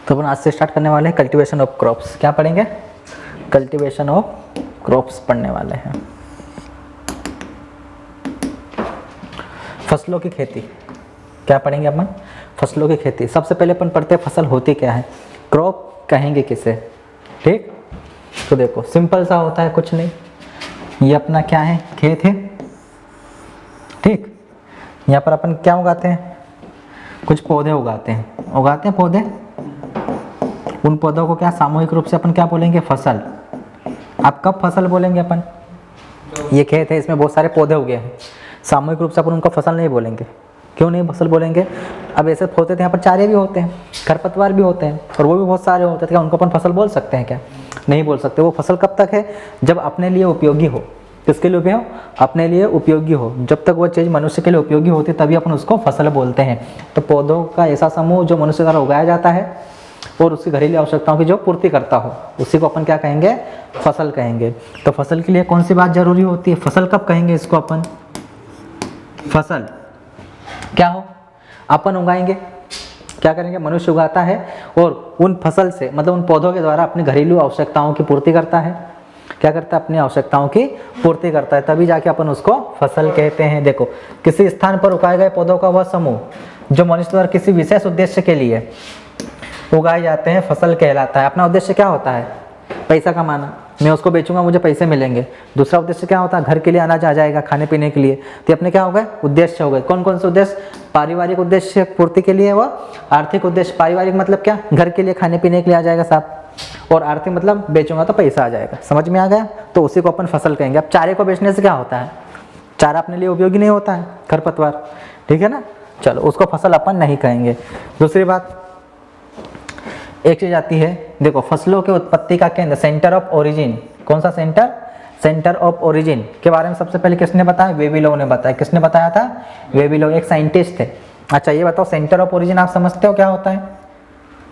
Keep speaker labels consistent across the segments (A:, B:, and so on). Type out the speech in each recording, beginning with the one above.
A: तो अपन आज से स्टार्ट करने वाले हैं कल्टीवेशन ऑफ क्रॉप्स। क्या पढ़ेंगे? कल्टीवेशन ऑफ क्रॉप्स पढ़ने वाले हैं। फसलों की खेती क्या पढ़ेंगे अपन? फसलों की खेती। सबसे पहले अपन पढ़ते हैं फसल होती क्या है, क्रॉप कहेंगे किसे। ठीक, तो देखो सिंपल सा होता है, कुछ नहीं, ये अपना क्या है, खेत है। ठीक, यहाँ पर अपन क्या उगाते हैं, कुछ पौधे उगाते हैं पौधे। उन पौधों को क्या सामूहिक रूप से अपन क्या बोलेंगे, फसल। अब कब फसल बोलेंगे अपन? ये खेत है, इसमें बहुत सारे पौधे उगे हैं, सामूहिक रूप से अपन उनको फसल नहीं बोलेंगे। क्यों नहीं फसल बोलेंगे? अब ऐसे होते थे यहाँ पर चारे भी होते हैं, खरपतवार भी होते हैं, और वो भी बहुत सारे होते थे, क्या उनको अपन फसल बोल सकते हैं? क्या नहीं बोल सकते। वो फसल कब तक है, जब अपने लिए उपयोगी हो। किसके लिए उपयोगी हो? अपने लिए उपयोगी हो। जब तक वो चीज़ मनुष्य के लिए उपयोगी होती है तभी अपन उसको फसल बोलते हैं। तो पौधों का ऐसा समूह जो मनुष्य द्वारा उगाया जाता है और उसकी घरेलू आवश्यकताओं की जो पूर्ति करता हो, उसी को अपन क्या कहेंगे, फसल कहेंगे। तो फसल के लिए कौन सी बात जरूरी होती है, फसल कब कहेंगे इसको अपन? फसल क्या हो, अपन उगाएंगे, क्या करेंगे, मनुष्य उगाता है और उन फसल से मतलब उन पौधों के द्वारा अपनी घरेलू आवश्यकताओं की पूर्ति करता है। क्या करता है, अपनी आवश्यकताओं की पूर्ति करता है, तभी जाके अपन उसको फसल कहते हैं। देखो, किसी स्थान पर उगाए गए पौधों का वह समूह जो मनुष्य द्वारा किसी विशेष उद्देश्य के लिए उगाए जाते हैं, फसल कहलाता है। अपना उद्देश्य क्या होता है, पैसा कमाना, मैं उसको बेचूंगा मुझे पैसे मिलेंगे। दूसरा उद्देश्य क्या होता है, घर के लिए अनाज आ जाएगा, खाने पीने के लिए। तो अपने क्या हो गए, उद्देश्य हो गए। कौन कौन से उद्देश्य? पारिवारिक उद्देश्य पूर्ति के लिए व आर्थिक उद्देश्य। पारिवारिक मतलब क्या, घर के लिए खाने पीने के लिए आ जाएगा साहब, और आर्थिक मतलब बेचूंगा तो पैसा आ जाएगा। समझ में आ गया? तो उसी को अपन फसल कहेंगे। अब चारे को बेचने से क्या होता है, चारा अपने लिए उपयोगी नहीं होता है, खरपतवार, ठीक है ना। चलो, उसको फसल अपन नहीं कहेंगे। दूसरी बात, एक चीज आती है, देखो फसलों के उत्पत्ति का केंद्र, सेंटर ऑफ ओरिजिन। कौन सा सेंटर? सेंटर ऑफ ओरिजिन के बारे में सबसे पहले किसने बताया? वेबिलो ने बताया। किसने बताया था? वेबिलो, एक साइंटिस्ट थे। अच्छा ये बताओ, सेंटर ऑफ ओरिजिन आप समझते हो क्या होता है?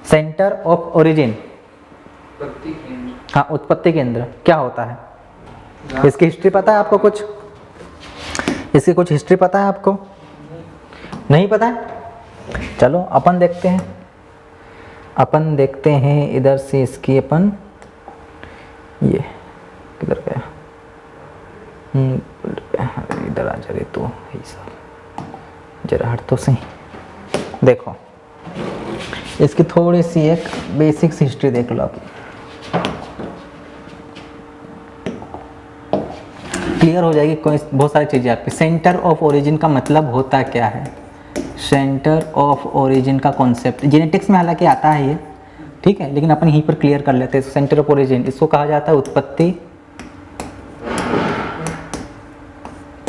A: सेंटर ऑफ ओरिजिन, हाँ, उत्पत्ति केंद्र क्या होता है? इसकी हिस्ट्री पता है आपको? कुछ इसकी कुछ हिस्ट्री पता है आपको? नहीं पता है? चलो अपन देखते हैं इधर से इसकी अपन, ये किधर गया, इधर आ जा रे तू, जरा हट तो सही। देखो इसकी थोड़ी सी एक बेसिक्स हिस्ट्री देख लो आप, क्लियर हो जाएगी कोई बहुत सारी चीज़ें आपकी। सेंटर ऑफ ओरिजिन का मतलब होता क्या है? सेंटर ऑफ ओरिजिन का कॉन्सेप्ट जेनेटिक्स में हालांकि आता है ये, ठीक है, लेकिन अपन यहीं पर क्लियर कर लेते हैं। सेंटर ऑफ ओरिजिन इसको कहा जाता है उत्पत्ति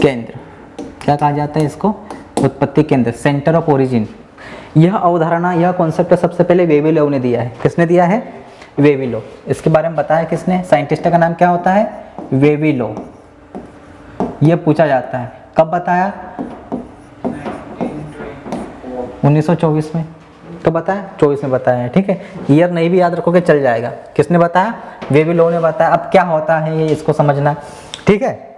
A: केंद्र। क्या कहा जाता है इसको? उत्पत्ति केंद्र, सेंटर ऑफ ओरिजिन। यह अवधारणा, यह कॉन्सेप्ट सबसे पहले वेबिलो ने दिया है। किसने दिया है? वेबिलो। इसके बारे में बताया किसने? साइंटिस्ट का नाम क्या होता है? वेबिलो। यह पूछा जाता है, कब बताया? 1924 में। तो बताया 24 में बताया है, ठीक है। ईयर नहीं भी याद रखोगे चल जाएगा। किसने बताया? वेबिलो ने बताया। अब क्या होता है ये, इसको समझना, ठीक है।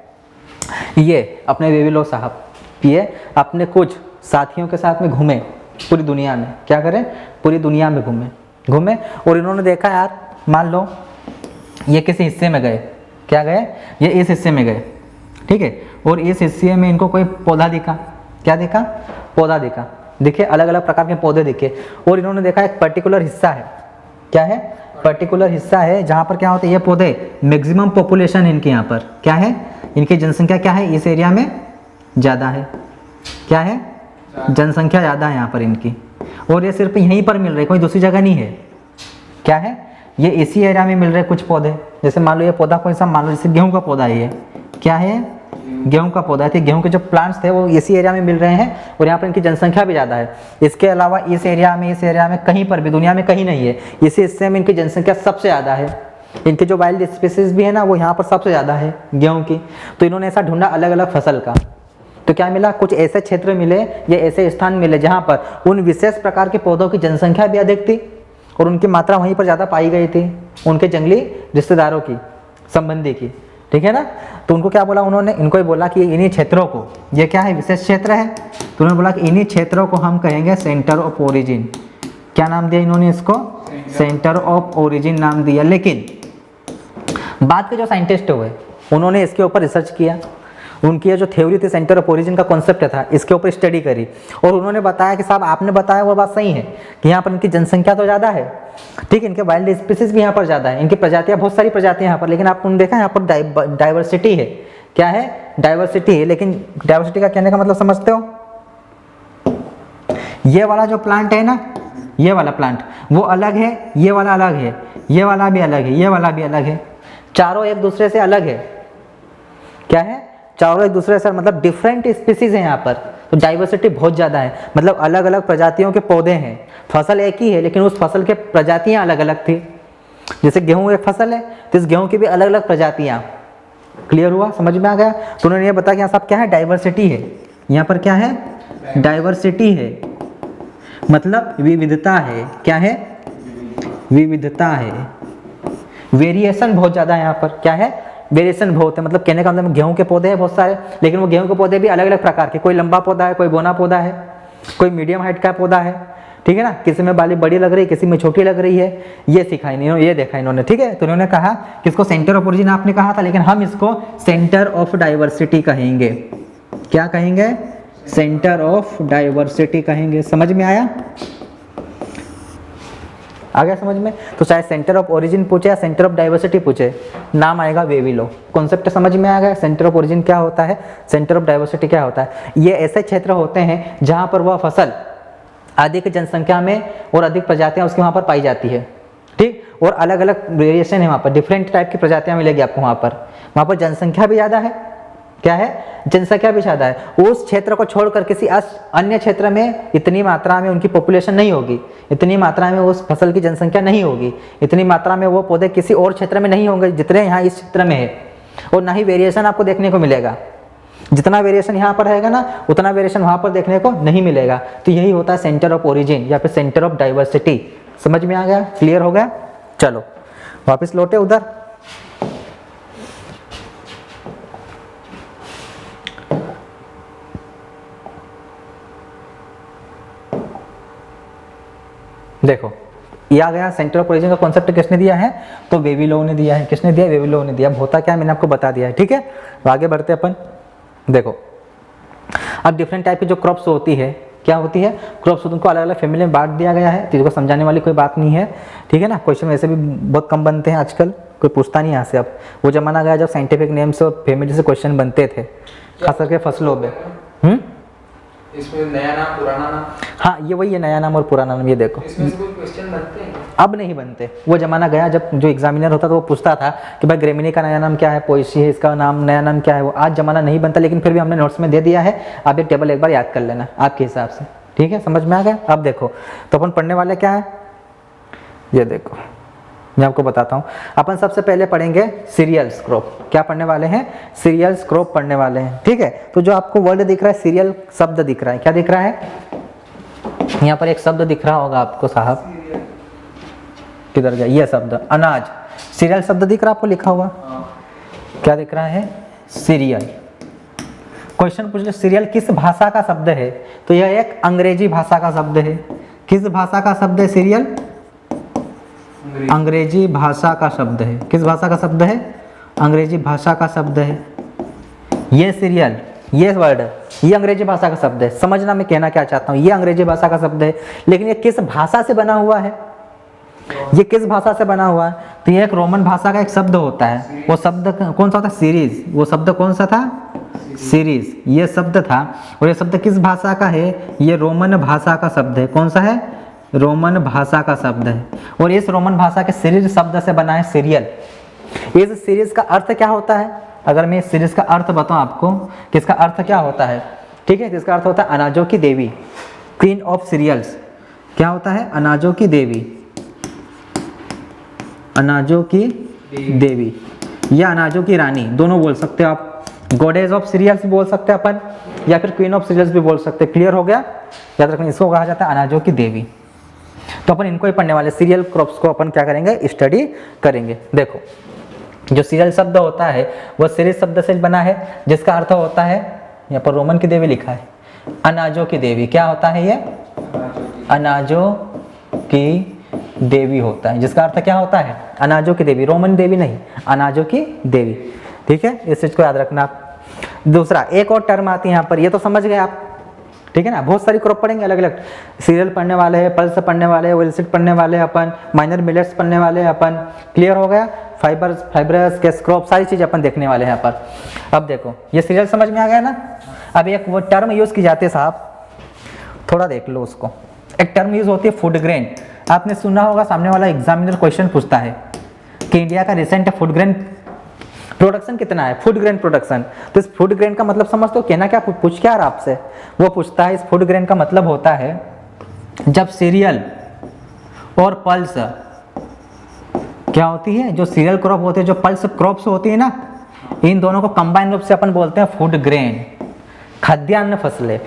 A: ये अपने वेबिलो साहब, ये अपने कुछ साथियों के साथ में घूमे पूरी दुनिया में। क्या करें? पूरी दुनिया में घूमे और इन्होंने देखा यार, मान लो ये किसी हिस्से में गए, क्या गए, ये इस हिस्से में गए, ठीक है, और इस हिस्से में इनको कोई पौधा दिखा। क्या दिखा? पौधा दिखा। दिखे, अलग अलग प्रकार के पौधे दिखे, और इन्होंने देखा एक पर्टिकुलर हिस्सा है। क्या है? पर्टिकुलर हिस्सा है जहाँ पर क्या होता है, ये पौधे मैक्सिमम पॉपुलेशन है इनके, यहाँ पर क्या है, इनकी जनसंख्या क्या है, इस एरिया में ज़्यादा है। क्या है? जनसंख्या ज़्यादा है यहाँ पर इनकी, और ये सिर्फ यहीं पर मिल रहे, कोई दूसरी जगह नहीं है। क्या है? ये इसी एरिया में मिल रहे कुछ पौधे। जैसे मान लो ये पौधा कोई सा, मान लो जैसे गेहूँ का पौधा है, ये क्या है? गेहूं का पौधा है। गेहूं के जो प्लांट्स थे वो इसी एरिया में मिल रहे हैं, और यहाँ पर इनकी जनसंख्या भी ज़्यादा है। इसके अलावा इस एरिया में कहीं पर भी दुनिया में कहीं नहीं है, इसी हिस्से में इनकी जनसंख्या सबसे ज़्यादा है। इनके जो वाइल्ड स्पीसीज भी है ना, वो यहाँ पर सबसे ज़्यादा है गेहूं की। तो इन्होंने ऐसा ढूंढा अलग अलग फसल का, तो क्या मिला, कुछ ऐसे क्षेत्र मिले या ऐसे स्थान मिले जहाँ पर उन विशेष प्रकार के पौधों की जनसंख्या भी अधिक थी और उनकी मात्रा वहीं पर ज़्यादा पाई गई थी, उनके जंगली रिश्तेदारों की, संबंधी की, ठीक है ना। तो उनको क्या बोला उन्होंने? इनको ही बोला कि इन्हीं क्षेत्रों को, ये क्या है, विशेष क्षेत्र है, तो उन्होंने बोला कि इन्हीं क्षेत्रों को हम कहेंगे सेंटर ऑफ ओरिजिन। क्या नाम दिया इन्होंने इसको? सेंटर ऑफ ओरिजिन नाम दिया। लेकिन बाद के जो साइंटिस्ट हुए उन्होंने इसके ऊपर रिसर्च किया, उनकी जो थ्योरी थी सेंटर ऑफ ओरिजिन का कॉन्सेप्ट था, इसके ऊपर स्टडी करी और उन्होंने बताया कि साहब आपने बताया वो बात सही है कि यहाँ पर इनकी जनसंख्या तो ज़्यादा है, ठीक है, इनके वाइल्ड स्पीसीज भी यहाँ पर ज़्यादा है, इनकी प्रजातियाँ बहुत सारी प्रजातियाँ यहाँ पर, लेकिन आपने देखा यहाँ पर डाइवर्सिटी है। क्या है? डाइवर्सिटी है। लेकिन डाइवर्सिटी का कहने का मतलब समझते हो? ये वाला जो प्लांट है ना, ये वाला प्लांट वो अलग है, ये वाला अलग है, ये वाला भी अलग है, ये वाला भी अलग है, चारों एक दूसरे से अलग है। क्या है? चारों एक दूसरे से, मतलब डिफरेंट स्पीसीज है यहाँ पर, तो डाइवर्सिटी बहुत ज़्यादा है, मतलब अलग अलग प्रजातियों के पौधे हैं। फसल एक ही है लेकिन उस फसल के प्रजातियाँ अलग अलग थी। जैसे गेहूँ एक फसल है तो इस गेहूँ की भी अलग अलग प्रजातियाँ। क्लियर हुआ? समझ में आ गया? तो उन्होंने ये बताया कि यहाँ सब क्या है? डाइवर्सिटी है। यहाँ पर क्या है? डाइवर्सिटी है, मतलब विविधता है। क्या है? विविधता है। वेरिएशन बहुत ज़्यादा है यहाँ पर। क्या है? वेरिएशन बहुत है, मतलब कहने का मतलब गेहूं के पौधे हैं बहुत सारे, लेकिन वो गेहूं के पौधे भी अलग अलग प्रकार के, कोई लंबा पौधा है, कोई बोना पौधा है, कोई मीडियम हाइट का पौधा है, ठीक है ना, किसी में बाली बड़ी लग रही है, किसी में छोटी लग रही है। ये सिखा इन्होंने, ये देखा इन्होंने, ठीक है। तो उन्होंने कहा कि इसको सेंटर ऑफ ओरिजिन आपने कहा था, लेकिन हम इसको सेंटर ऑफ डाइवर्सिटी कहेंगे। क्या कहेंगे? सेंटर ऑफ डाइवर्सिटी कहेंगे। समझ में आया? आ गया समझ में? तो चाहे सेंटर ऑफ ओरिजिन पूछे या सेंटर ऑफ डाइवर्सिटी पूछे, नाम आएगा वेविलो। कॉन्सेप्ट समझ में आ गया? सेंटर ऑफ ओरिजिन क्या होता है, सेंटर ऑफ डाइवर्सिटी क्या होता है। ये ऐसे क्षेत्र होते हैं जहां पर वह फसल अधिक जनसंख्या में और अधिक प्रजातियां उसकी वहां पर पाई जाती है, ठीक, और अलग अलग वेरिएशन है वहां पर, डिफरेंट टाइप की प्रजातियां मिलेगी आपको वहां पर जनसंख्या भी ज़्यादा है। क्या है? जनसंख्या भी ज़्यादा है। उस क्षेत्र को छोड़कर किसी अन्य क्षेत्र में इतनी मात्रा में उनकी पॉपुलेशन नहीं होगी, इतनी मात्रा में उस फसल की जनसंख्या नहीं होगी, इतनी मात्रा में वो पौधे किसी और क्षेत्र में नहीं होंगे जितने यहाँ इस क्षेत्र में है, और ना ही वेरिएशन आपको देखने को मिलेगा। जितना वेरिएशन यहाँ पर रहेगा ना, उतना वेरिएशन वहाँ पर देखने को नहीं मिलेगा। तो यही होता है सेंटर ऑफ ओरिजिन या फिर सेंटर ऑफ डाइवर्सिटी। समझ में आ गया? क्लियर हो गया? चलो वापस लौटे उधर। देखो ये आ गया सेंटर ऑफ ओरिजिन का कॉन्सेप्ट किसने दिया है? तो वेविलो ने दिया है। किसने दिया? वेविलो ने दिया। होता क्या है मैंने आपको बता दिया है, ठीक है। तो आगे बढ़ते अपन। देखो अब डिफरेंट टाइप की जो क्रॉप्स होती है, क्या होती है? क्रॉप्स उनको अलग अलग फैमिली में बांट दिया गया है, तो इसको समझाने वाली कोई बात नहीं है, ठीक है ना। क्वेश्चन वैसे भी बहुत कम बनते हैं आजकल, कोई पूछता नहीं यहाँ से। अब वो जमाना गया जब साइंटिफिक नेम से और फैमिली से क्वेश्चन बनते थे, खास करके फसलों में।
B: इसमें नया नाम पुराना नाम?
A: हाँ ये वही है, नया नाम और पुराना नाम। ये देखो
B: इसमें से कोई क्वेश्चन बनते हैं?
A: अब नहीं बनते। वो जमाना गया जब जो एग्जामिनर होता था वो पूछता था कि भाई ग्रेमिनी का नया नाम क्या है, पोएसी है इसका नाम, नया नाम क्या है। वो आज जमाना नहीं बनता, लेकिन फिर भी हमने नोट्स में दे दिया है। आप ये टेबल एक बार याद कर लेना आपके हिसाब से, ठीक है। समझ में आ गया? अब देखो तो अपन पढ़ने वाले क्या है, ये देखो मैं आपको बताता हूँ। अपन सबसे पहले पढ़ेंगे सीरियल्स क्रॉप। क्या पढ़ने वाले हैं? सीरियल्स क्रॉप पढ़ने वाले हैं, ठीक है। तो जो आपको वर्ड दिख रहा है, सीरियल शब्द दिख रहा है, क्या दिख रहा है? यहाँ पर एक शब्द दिख रहा होगा आपको साहब, किधर गया ये शब्द? अनाज। सीरियल शब्द दिख रहा है आपको लिखा हुआ, क्या दिख रहा है? सीरियल। क्वेश्चन पूछ ले सीरियल किस भाषा का शब्द है, तो यह एक अंग्रेजी भाषा का शब्द है। किस भाषा का शब्द है सीरियल? अंग्रेजी भाषा का शब्द है। किस भाषा का शब्द है? अंग्रेजी भाषा का शब्द है। ये सीरियल, ये वर्ड, ये अंग्रेजी भाषा का शब्द है। समझना मैं कहना क्या चाहता हूँ, ये अंग्रेजी भाषा का शब्द है, लेकिन ये किस भाषा से बना हुआ है? ये किस भाषा से बना हुआ है? तो ये एक रोमन भाषा का एक शब्द होता है। वो शब्द कौन सा होता है? सीरीज। वो शब्द कौन सा था? सीरीज। ये शब्द था, और ये शब्द किस भाषा का है? ये रोमन भाषा का शब्द है। कौन सा है? रोमन भाषा का शब्द है। और इस रोमन भाषा के सीरीज शब्द से बना है सीरियल। इस सीरीज का अर्थ क्या होता है? अगर मैं इस सीरीज का अर्थ बताऊं आपको कि इसका अर्थ क्या होता है, ठीक है, तो इसका अर्थ होता है अनाजों की देवी, क्वीन ऑफ सीरियल्स। क्या होता है? अनाजों की देवी, अनाजों की देवी या अनाजों की रानी, दोनों बोल सकते हो आप। गॉडेज ऑफ सीरियल्स भी बोल सकते हैं अपन, या फिर क्वीन ऑफ सीरियल्स भी बोल सकते हैं। क्लियर हो गया? याद रखना, इसको कहा जाता है अनाजों की देवी। तो अपन इनको ही पढ़ने वाले, सीरियल क्रॉप्स को अपन क्या करेंगे? स्टडी करेंगे। देखो जो सीरियल शब्द होता है वह सीरीज शब्द से बना है, जिसका अर्थ होता है, यहाँ पर रोमन की देवी लिखा है, अनाजों की देवी। क्या होता है ये? अनाजों की देवी होता है, जिसका अर्थ क्या होता है? अनाजों की देवी, रोमन देवी नहीं, अनाजों की देवी। ठीक है, इस चीज को याद रखना आप। दूसरा एक और टर्म आती है यहाँ पर, ये तो समझ गए आप, ठीक है ना। बहुत सारी क्रॉप पढ़ेंगे अलग अलग, सीरियल पढ़ने वाले हैं, पल्स पढ़ने वाले हैं, ओइलसीड पढ़ने वाले हैं अपन, माइनर मिलेट्स पढ़ने वाले हैं अपन। क्लियर हो गया? फाइबरस कैश क्रॉप सारी चीज अपन देखने वाले हैं यहाँ पर। अब देखो ये सीरियल समझ में आ गया ना। अब एक वो टर्म यूज की जाती है साहब, थोड़ा देख लो उसको। एक टर्म यूज होती है फूड ग्रेन। आपने सुना होगा, सामने वाला एग्जामिनर क्वेश्चन पूछता है कि इंडिया का रिसेंट फूड ग्रेन प्रोडक्शन कितना है, फूड ग्रेन प्रोडक्शन। तो इस फूड ग्रेन का मतलब समझते हो, कहना क्या पूछ क्या रहा आपसे? वो पूछता है इस फूड ग्रेन का मतलब होता है जब सीरियल और पल्स क्या होती है, जो सीरियल क्रॉप होती है, जो पल्स क्रॉप्स होती है ना, इन दोनों को कंबाइन रूप से अपन बोलते हैं फूड ग्रेन, खाद्यान्न फसलें।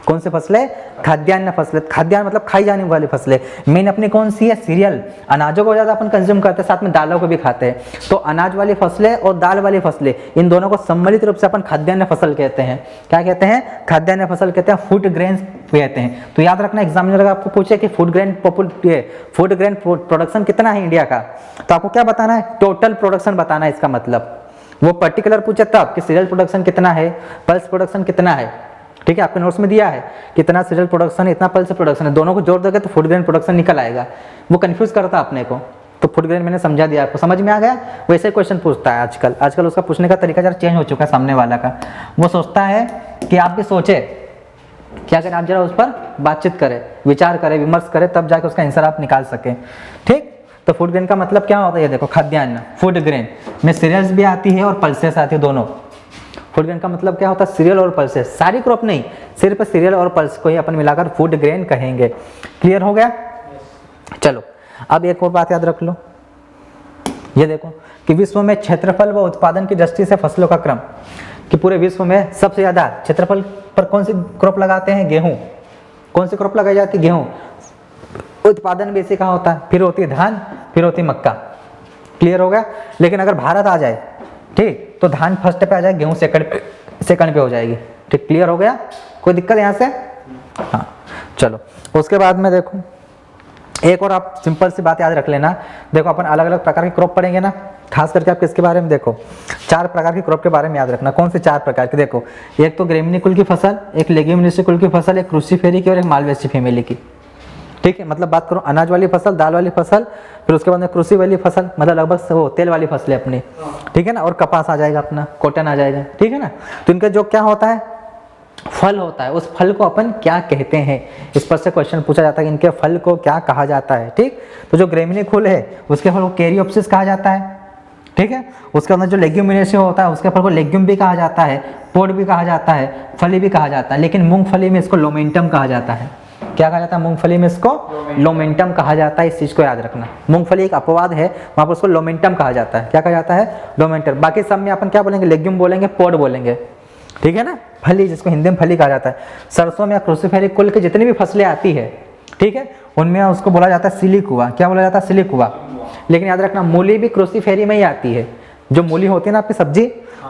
A: कौन से फसलें? खाद्यान्न फसलें। खाद्यान्न मतलब खाई जाने वाली फसलें। मेन अपनी कौन सी है? सीरियल। अनाजों को ज़्यादा अपन कंज्यूम करते हैं, साथ में दालों को भी खाते हैं। तो अनाज वाली फसलें और दाल वाली फसलें, इन दोनों को सम्मिलित रूप से अपन खाद्यान्न फसल कहते हैं। क्या कहते हैं? खाद्यान्न फसल कहते हैं, फूड ग्रेन कहते हैं। तो याद रखना, एग्जामिनर अगर आपको पूछे कि फूड ग्रेन प्रोडक्शन कितना है इंडिया का, तो आपको क्या बताना है? टोटल प्रोडक्शन बताना है। इसका मतलब वो पर्टिकुलर पूछे तब कि सीरियल प्रोडक्शन कितना है, पल्स प्रोडक्शन कितना है। ठीक है, आपके नोट्स में दिया है कितना सीरियल प्रोडक्शन है, इतना पल्स प्रोडक्शन है, दोनों को जोड़ दोगे तो फूड ग्रेन प्रोडक्शन निकल आएगा। वो कंफ्यूज करता अपने को, तो फूड ग्रेन मैंने समझा दिया आपको, समझ में आ गया। वैसे क्वेश्चन पूछता है आजकल उसका पूछने का तरीका जरा चेंज हो चुका है सामने वाला का। वो सोचता है कि आप भी सोचे, क्या करें आप, जरा उस पर बातचीत करें, विचार करें, विमर्श करें, तब जाके उसका आंसर आप निकाल सकें। ठीक, तो फूड ग्रेन का मतलब क्या होता है? ये देखो, खाद्यान्न, फूड ग्रेन में सीरियल्स भी आती है और पल्सेस आती है, दोनों। फूड ग्रेन का मतलब क्या होता है? सीरियल और पल्सेस, सारी क्रॉप नहीं, सिर्फ सीरियल और पल्स को ही अपन मिलाकर फूड ग्रेन कहेंगे। क्लियर हो गया? चलो अब एक और बात याद रख लो, ये देखो कि विश्व में क्षेत्रफल व उत्पादन की दृष्टि से फसलों का क्रम, कि पूरे विश्व में सबसे ज्यादा क्षेत्रफल पर कौन सी क्रॉप लगाते हैं? गेहूं। कौन सी क्रॉप लगाई जाती है? गेहूं। उत्पादन भी इसी का होता है, फिर होती है धान, फिर होती है मक्का। क्लियर हो गया? लेकिन अगर भारत आ जाए, ठीक, तो धान फर्स्ट पे आ जाए, गेहूं सेकंड पे हो जाएगी। ठीक, क्लियर हो गया? कोई दिक्कत यहाँ से? हाँ, चलो उसके बाद में देखो एक और आप सिंपल सी बात याद रख लेना। देखो अपन अलग अलग प्रकार की क्रॉप पढ़ेंगे ना, खास करके आप किसके बारे में? देखो 4 प्रकार की क्रॉप के बारे में याद रखना। कौन से 4 प्रकार की? देखो, एक तो ग्रेमिनी कुल की फसल, एक लेग्यूमिनेसी कुल की फसल, एक क्रूसीफेरी की और एक मालवेसी फैमिली की। ठीक है, मतलब बात करो अनाज वाली फसल, दाल वाली फसल, फिर उसके बाद में कृषि वाली फसल, मतलब लगभग वो तेल वाली फसलें अपनी। ठीक है ना, और कपास आ जाएगा अपना, कॉटन आ जाएगा। ठीक है ना, तो इनका जो क्या होता है, फल होता है, उस फल को अपन क्या कहते हैं, इस पर से क्वेश्चन पूछा जाता है कि इनके फल को क्या कहा जाता है। ठीक, तो जो ग्रेमिनी फूल है उसके फल को कैरियोप्सिस कहा जाता है। ठीक है, उसके अंदर जो लेग्यूमिनेसी होता है उसके फल को लेग्यूम भी कहा जाता है, पोड भी कहा जाता है, फली भी कहा जाता है। लेकिन मूंगफली में इसको लोमेंटम कहा जाता है। क्या कहा जाता है? मूंगफली में इसको लोमेंटम कहा जाता है। इस चीज को याद रखना, मूंगफली एक अपवाद है, वहां पर उसको लोमेंटम कहा जाता है। क्या कहा जाता है? लोमेंटम। बाकी सब में अपन क्या बोलेंगे? लेग्यूम बोलेंगे, पोड बोलेंगे। ठीक है ना, फली, जिसको हिंदी में फली कहा जाता है। सरसों में या क्रूसीफेरी कुल की जितनी भी फसलें आती है, ठीक है, उनमें उसको बोला जाता है सिलिकुआ। क्या बोला जाता है? सिलिकुआ। लेकिन याद रखना, मूली भी क्रूसीफेरी में ही आती है। जो मूली होती है ना आपकी सब्जी,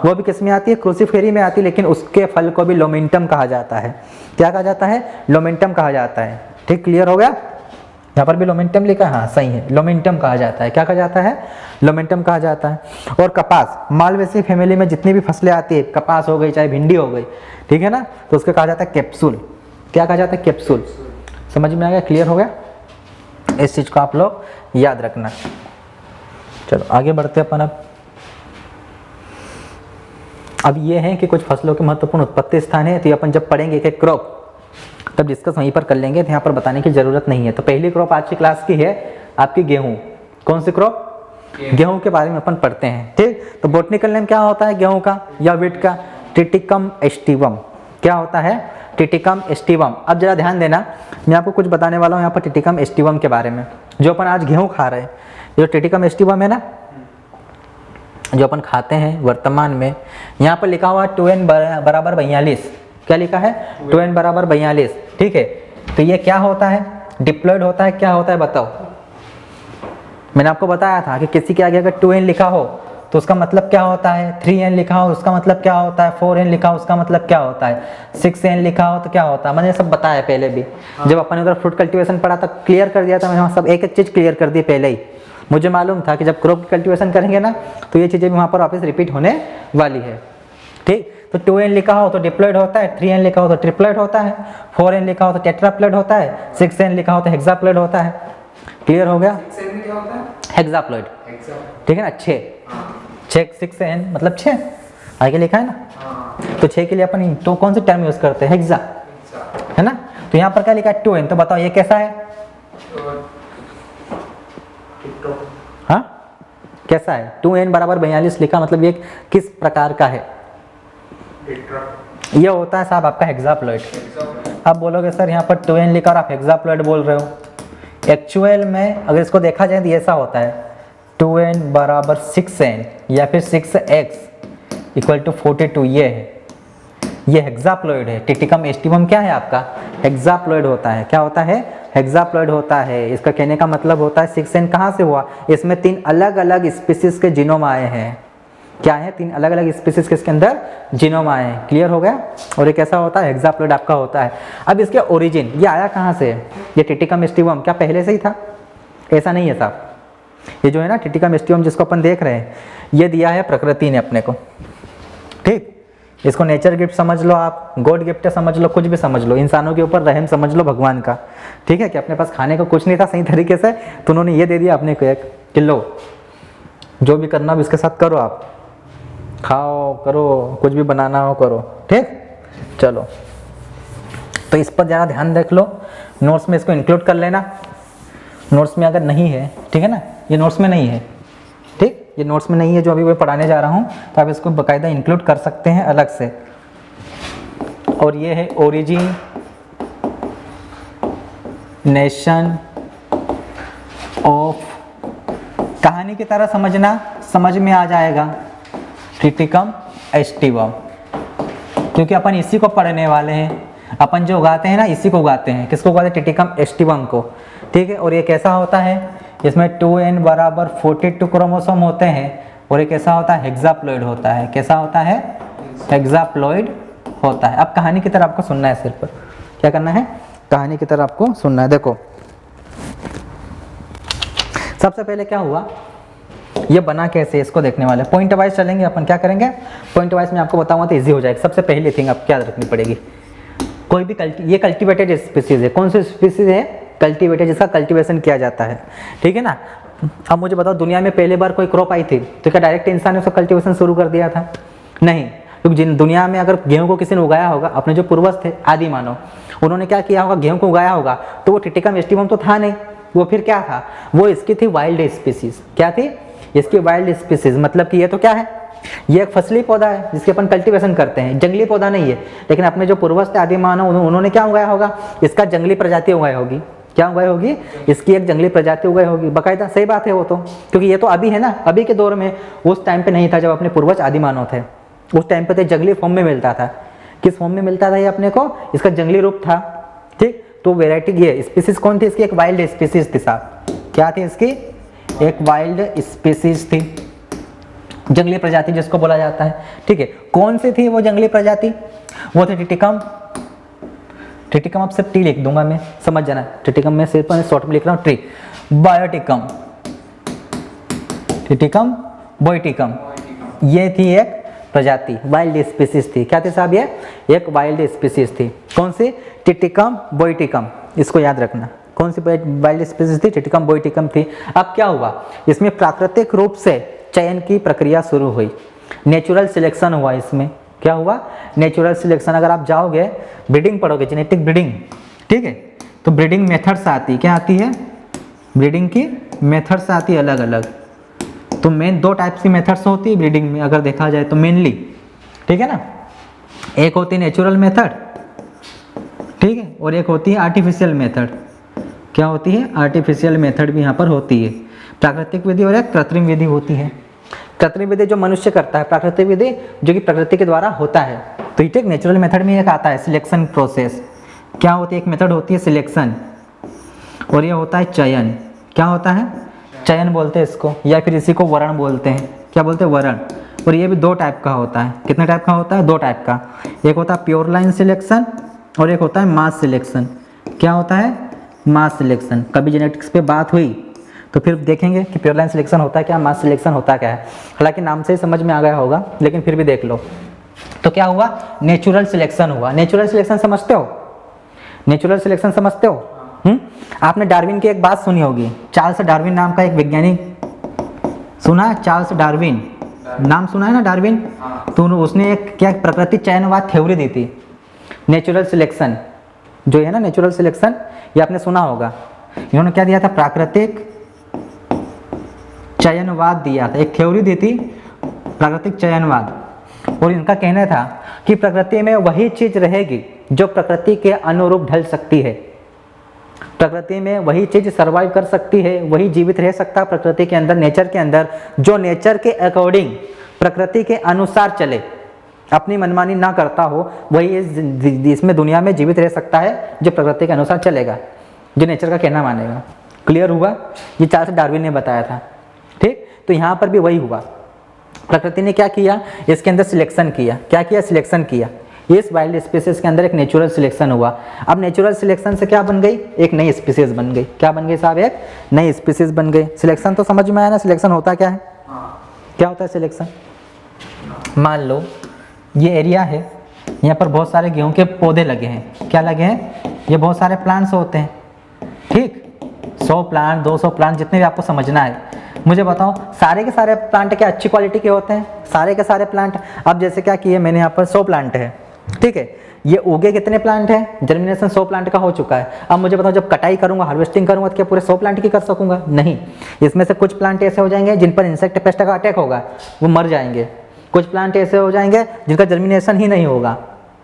A: वो भी किस में आती है? क्रूसीफेरी में आती है। लेकिन उसके फल को भी लोमेंटम कहा जाता है। क्या कहा जाता है? लोमेंटम कहा जाता है। ठीक, क्लियर हो गया? यहाँ पर भी लोमेंटम लिखा है, हाँ सही है, लोमेंटम कहा जाता है। क्या कहा जाता है? लोमेंटम कहा जाता है। और कपास, मालवेसी फैमिली में जितनी भी फसलें आती है, कपास हो गई चाहे भिंडी हो गई, ठीक है ना, तो उसको कहा जाता है कैप्सूल। क्या कहा जाता है? कैप्सूल। समझ में आ गया? क्लियर हो गया? इस चीज को आप लोग याद रखना। चलो आगे बढ़ते अपन। अब ये है कि कुछ फसलों के महत्वपूर्ण उत्पत्ति स्थान है, तो ये अपन जब पढ़ेंगे एक क्रॉप तब डिस्कस वहीं पर कर लेंगे, तो यहाँ पर बताने की जरूरत नहीं है। तो पहली क्रॉप आज की क्लास की है आपकी गेहूं। कौन सी क्रॉप? गेहूं के बारे में अपन पढ़ते हैं। ठीक, तो बोटनिकल नेम क्या होता है गेहूं का या वीट का? Triticum aestivum. क्या होता है? Triticum aestivum. अब जरा ध्यान देना, मैं आपको कुछ बताने वाला हूँ यहाँ पर टिटिकम एस्टिवम के बारे में। जो अपन आज गेहूं खा रहे हैं, जो टिटिकम एस्टिवम है ना, जो अपन खाते हैं वर्तमान में, यहाँ पर लिखा हुआ 2n बराबर 42। क्या लिखा है? 2n बराबर 42। ठीक है, तो ये क्या होता है? डिप्लॉयड होता है। क्या होता है बताओ? मैंने आपको बताया था कि किसी के आगे अगर 2n लिखा हो तो उसका मतलब क्या होता है, 3n लिखा हो उसका मतलब क्या होता है, 4n लिखा हो उसका मतलब क्या होता है, 6n लिखा हो तो क्या होता है। मैंने सब बताया पहले भी, जब अपन उधर फ्रूट कल्टीवेशन पढ़ा था क्लियर कर दिया था मैंने, वहाँ सब एक एक चीज़ क्लियर कर दी पहले ही। मुझे मालूम था कि जब क्रॉप कल्टीवेशन करेंगे ना तो ये चीज़ें भी वहाँ पर वापस रिपीट होने वाली है। ठीक, तो 2n लिखा हो तो डिप्लॉयड होता है, 3n लिखा हो तो ट्रिप्लॉयड होता है, 4n लिखा हो तो टेट्राप्लॉयड होता है, 6n लिखा हो तो हेक्साप्लॉयड होता है। क्लियर हो गया?
B: 6n में क्या होता है?
A: हेक्साप्लॉयड,
B: Hexa।
A: ठीक है ना, 6 मतलब 6 आगे लिखा है ना, तो 6 के लिए अपन तो कौन सी टर्म यूज करते हैं, हेक्सा, है ना। तो यहाँ पर क्या लिखा है 2n, तो बताओ ये कैसा है, हाँ कैसा है, 2n बराबर 42 लिखा, मतलब ये किस प्रकार का है, ये होता है साहब आपका हेक्साप्लॉयड। आप बोलोगे सर यहाँ पर 2n लिखा और आप हेक्साप्लॉयड बोल रहे हो, एक्चुअल में अगर इसको देखा जाए तो ऐसा होता है 2n बराबर 6n या फिर 6x इक्वल टू 42, ये है, ये हेक्साप्लॉयड है। टिटिकम एस्टिवम क्या है आपका, हेक्साप्लॉयड होता है। क्या होता है, हेक्साप्लॉयड होता है। इसका कहने का मतलब होता है 6n कहाँ से हुआ, इसमें 3 अलग अलग स्पीसीज के जीनोम आए हैं। क्या है, 3 अलग अलग स्पीसीज के इसके अंदर जीनोम आए हैं। क्लियर हो गया? और ये कैसा होता है, हेक्साप्लॉयड आपका होता है। अब इसके ओरिजिन ये आया कहाँ से, ये टिटिकम एस्टिवम क्या पहले से ही था, ऐसा नहीं है साहब। ये जो है ना टिटिकम एस्टिवम जिसको अपन देख रहे हैं, ये दिया है प्रकृति ने अपने को। ठीक, इसको नेचर गिफ्ट समझ लो, आप गॉड गिफ्ट समझ लो, कुछ भी समझ लो, इंसानों के ऊपर रहम समझ लो भगवान का। ठीक है कि अपने पास खाने को कुछ नहीं था सही तरीके से, तो उन्होंने ये दे दिया अपने को एक किलो, जो भी करना हो इसके साथ करो, आप खाओ करो, कुछ भी बनाना हो करो। ठीक, चलो तो इस पर ज़रा ध्यान रख लो, नोट्स में इसको इंक्लूड कर लेना। नोट्स में अगर नहीं है, ठीक है ना, ये नोट्स में नहीं है, ठीक, ये नोट्स में नहीं है जो अभी मैं पढ़ाने जा रहा हूँ, तो आप इसको बाकायदा इंक्लूड कर सकते हैं अलग से। और ये है ओरिजिन नेशन ऑफ, कहानी की तरह समझना, समझ में आ जाएगा, टिटिकम एस्टिवम, क्योंकि अपन इसी को पढ़ने वाले हैं। अपन जो उगाते हैं ना इसी को उगाते हैं, किसको उगाते हैं, टिटिकम एस्टिवम को। ठीक है, और ये कैसा होता है, इसमें 2n बराबर 42 क्रोमोसोम होते हैं, और ये कैसा होता है, हेक्साप्लॉयड होता है। कैसा होता है, हेक्साप्लॉयड होता है। अब कहानी की तरह आपको सुनना है, सिर्फ क्या करना है, कहानी की तरह आपको सुनना है। देखो सबसे पहले क्या हुआ, ये बना कैसे, इसको देखने वाले, पॉइंट वाइज चलेंगे अपन। क्या करेंगे, पॉइंट वाइज में आपको बताऊंगा तो इजी हो जाएगा। सबसे पहली थिंग आप क्या रखनी पड़ेगी, कोई भी ये कल्टीवेटेड स्पीसीज है, कौन सी स्पीसीज है, कल्टीवेटेड, जिसका कल्टीवेशन किया जाता है। ठीक है ना। अब मुझे बताओ दुनिया में पहली बार कोई क्रॉप आई थी तो क्या डायरेक्ट इंसान ने उसका कल्टीवेशन शुरू कर दिया था, नहीं। क्योंकि जिन दुनिया में अगर गेहूं को किसी ने उगाया होगा, अपने जो पूर्वज थे आदि मानव, उन्होंने क्या किया होगा, गेहूं को उगाया होगा, तो वो टिटिकम एस्टिवम तो था नहीं, वो फिर क्या था, वो इसकी थी वाइल्ड स्पीसीज। क्या थी, इसकी वाइल्ड स्पीसीज, मतलब कि ये तो क्या है, ये एक फसली पौधा है जिसके अपन कल्टीवेशन करते हैं, जंगली पौधा नहीं है। लेकिन अपने जो पूर्वज थे आदि मानव, उन्होंने क्या उगाया होगा, इसका जंगली प्रजाति उगाई होगी। क्या उगाई होगी, इसकी एक जंगली प्रजाति उगाई होगी, बाकायदा। सही बात है वो तो, क्योंकि ये तो अभी है ना, अभी के दौर में, उस टाइम पे नहीं था जब अपने पूर्वज आदि मानव थे। उस टाइम पे तो जंगली फॉर्म में मिलता था। किस फॉर्म में मिलता था ये अपने को, इसका जंगली रूप था। ठीक, तो वेराइटी ये स्पीसीज कौन थी इसकी, एक वाइल्ड स्पीसीज थी साहब। क्या थी इसकी, एक वाइल्ड स्पीसीज थी, जंगली प्रजाति जिसको बोला जाता है। ठीक है, कौन सी थी वो जंगली प्रजाति, वो थी टिटिकम। टिटिकम अब सिर्फ टी लिख दूंगा मैं, समझ जाना, टिटिकम में सिर्फ शॉर्ट में लिख रहा हूँ ट्री। बायोटिकम, टिटिकम बोइटिकम, ये थी एक प्रजाति, वाइल्ड स्पीसीज थी। क्या थी साहब, ये एक वाइल्ड स्पीसीज थी। कौन सी, टिटिकम बोइटिकम, इसको याद रखना। कौन सी वाइल्ड स्पीसीज थी, टिटिकम बोइटिकम थी। अब क्या हुआ, इसमें प्राकृतिक रूप से चयन की प्रक्रिया शुरू हुई, नेचुरल सिलेक्शन हुआ इसमें। क्या हुआ, नेचुरल सिलेक्शन। अगर आप जाओगे ब्रीडिंग पढ़ोगे, जेनेटिक ब्रीडिंग, ठीक है, तो ब्रीडिंग मेथड्स आती, क्या आती है, ब्रीडिंग की मेथड्स आती है अलग अलग। तो मेन 2 टाइप्स की मेथड्स होती है ब्रीडिंग में अगर देखा जाए तो मेनली, ठीक है ना। एक होती है नेचुरल मेथड, ठीक है, और एक होती है आर्टिफिशियल मेथड। क्या होती है, आर्टिफिशियल मेथड भी यहाँ पर होती है। प्राकृतिक विधि और एक कृत्रिम विधि होती है। कृत्रिम विधि जो मनुष्य करता है, प्राकृतिक विधि जो कि प्रकृति के द्वारा होता है। तो ठीक, नेचुरल मेथड में एक आता है सिलेक्शन प्रोसेस। क्या होती है, एक मेथड होती है सिलेक्शन, और ये होता है चयन। क्या होता है, चयन बोलते हैं इसको, या फिर इसी को वर्ण बोलते हैं। क्या बोलते हैं, वरण। और ये भी 2 टाइप का होता है। कितने टाइप का होता है? 2 टाइप का। एक होता है प्योर लाइन सिलेक्शन और एक होता है मास सिलेक्शन। क्या होता है? मास सिलेक्शन। कभी जेनेटिक्स पे बात हुई तो फिर देखेंगे कि प्योर लाइन सिलेक्शन होता है क्या, मास सिलेक्शन होता क्या है। हालांकि नाम से ही समझ में आ गया होगा, लेकिन फिर भी देख लो। तो क्या हुआ? नेचुरल सिलेक्शन हुआ। नेचुरल सिलेक्शन समझते हो? नेचुरल सिलेक्शन समझते हो? आपने डार्विन की एक बात सुनी होगी, चार्ल्स डार्विन नाम का एक वैज्ञानिक सुना है? चार्ल्स डार्विन नाम सुना है ना, डार्विन? तो उसने एक क्या प्रकृति चयनवाद थ्योरी दी थी। नेचुरल सिलेक्शन जो है ना, नेचुरल सिलेक्शन, ये आपने सुना होगा। इन्होंने क्या दिया था? प्राकृतिक चयनवाद दिया था, एक थ्योरी दी थी प्राकृतिक चयनवाद। और इनका कहना था कि प्रकृति में वही चीज रहेगी जो प्रकृति के अनुरूप ढल सकती है। प्रकृति में वही चीज सरवाइव कर सकती है, वही जीवित रह सकता है प्रकृति के अंदर, नेचर के अंदर, जो नेचर के अकॉर्डिंग, प्रकृति के अनुसार चले, अपनी मनमानी ना करता हो, वही इसमें दुनिया में जीवित रह सकता है जो प्रकृति के अनुसार चलेगा, जो नेचर का कहना मानेगा। क्लियर हुआ? ये चार्ल्स डार्विन ने बताया था। ठीक, तो यहाँ पर भी वही हुआ। प्रकृति ने क्या किया? इसके अंदर सिलेक्शन किया। क्या किया? सिलेक्शन किया। इस वाइल्ड स्पीसीज के अंदर एक नेचुरल सिलेक्शन हुआ। अब नेचुरल सिलेक्शन से क्या बन गई? एक नई स्पीसीज बन गई। क्या बन गई साहब? एक नई स्पीसीज बन गई। सिलेक्शन तो समझ में आया ना? सिलेक्शन होता क्या है? क्या होता है सिलेक्शन? मान लो ये एरिया है, यहाँ पर बहुत सारे गेहूं के पौधे लगे हैं। क्या लगे हैं? ये बहुत सारे प्लांट्स होते हैं। ठीक, 100 प्लांट, 200 प्लांट, जितने भी आपको समझना है। मुझे बताओ, सारे के सारे प्लांट क्या अच्छी क्वालिटी के होते हैं? सारे के सारे प्लांट। अब जैसे क्या किए मैंने, यहाँ पर 100 प्लांट है, ठीक है, ये उगे कितने प्लांट हैं? जर्मिनेशन 100 प्लांट का हो चुका है। अब मुझे बताओ, जब कटाई करूंगा, हार्वेस्टिंग करूंगा, तो क्या पूरे 100 प्लांट की कर सकूंगा? नहीं। इसमें से कुछ प्लांट ऐसे हो जाएंगे जिन पर इंसेक्ट पेस्ट का अटैक होगा, वो मर जाएंगे। कुछ प्लांट ऐसे हो जाएंगे जिनका जर्मिनेशन ही नहीं होगा।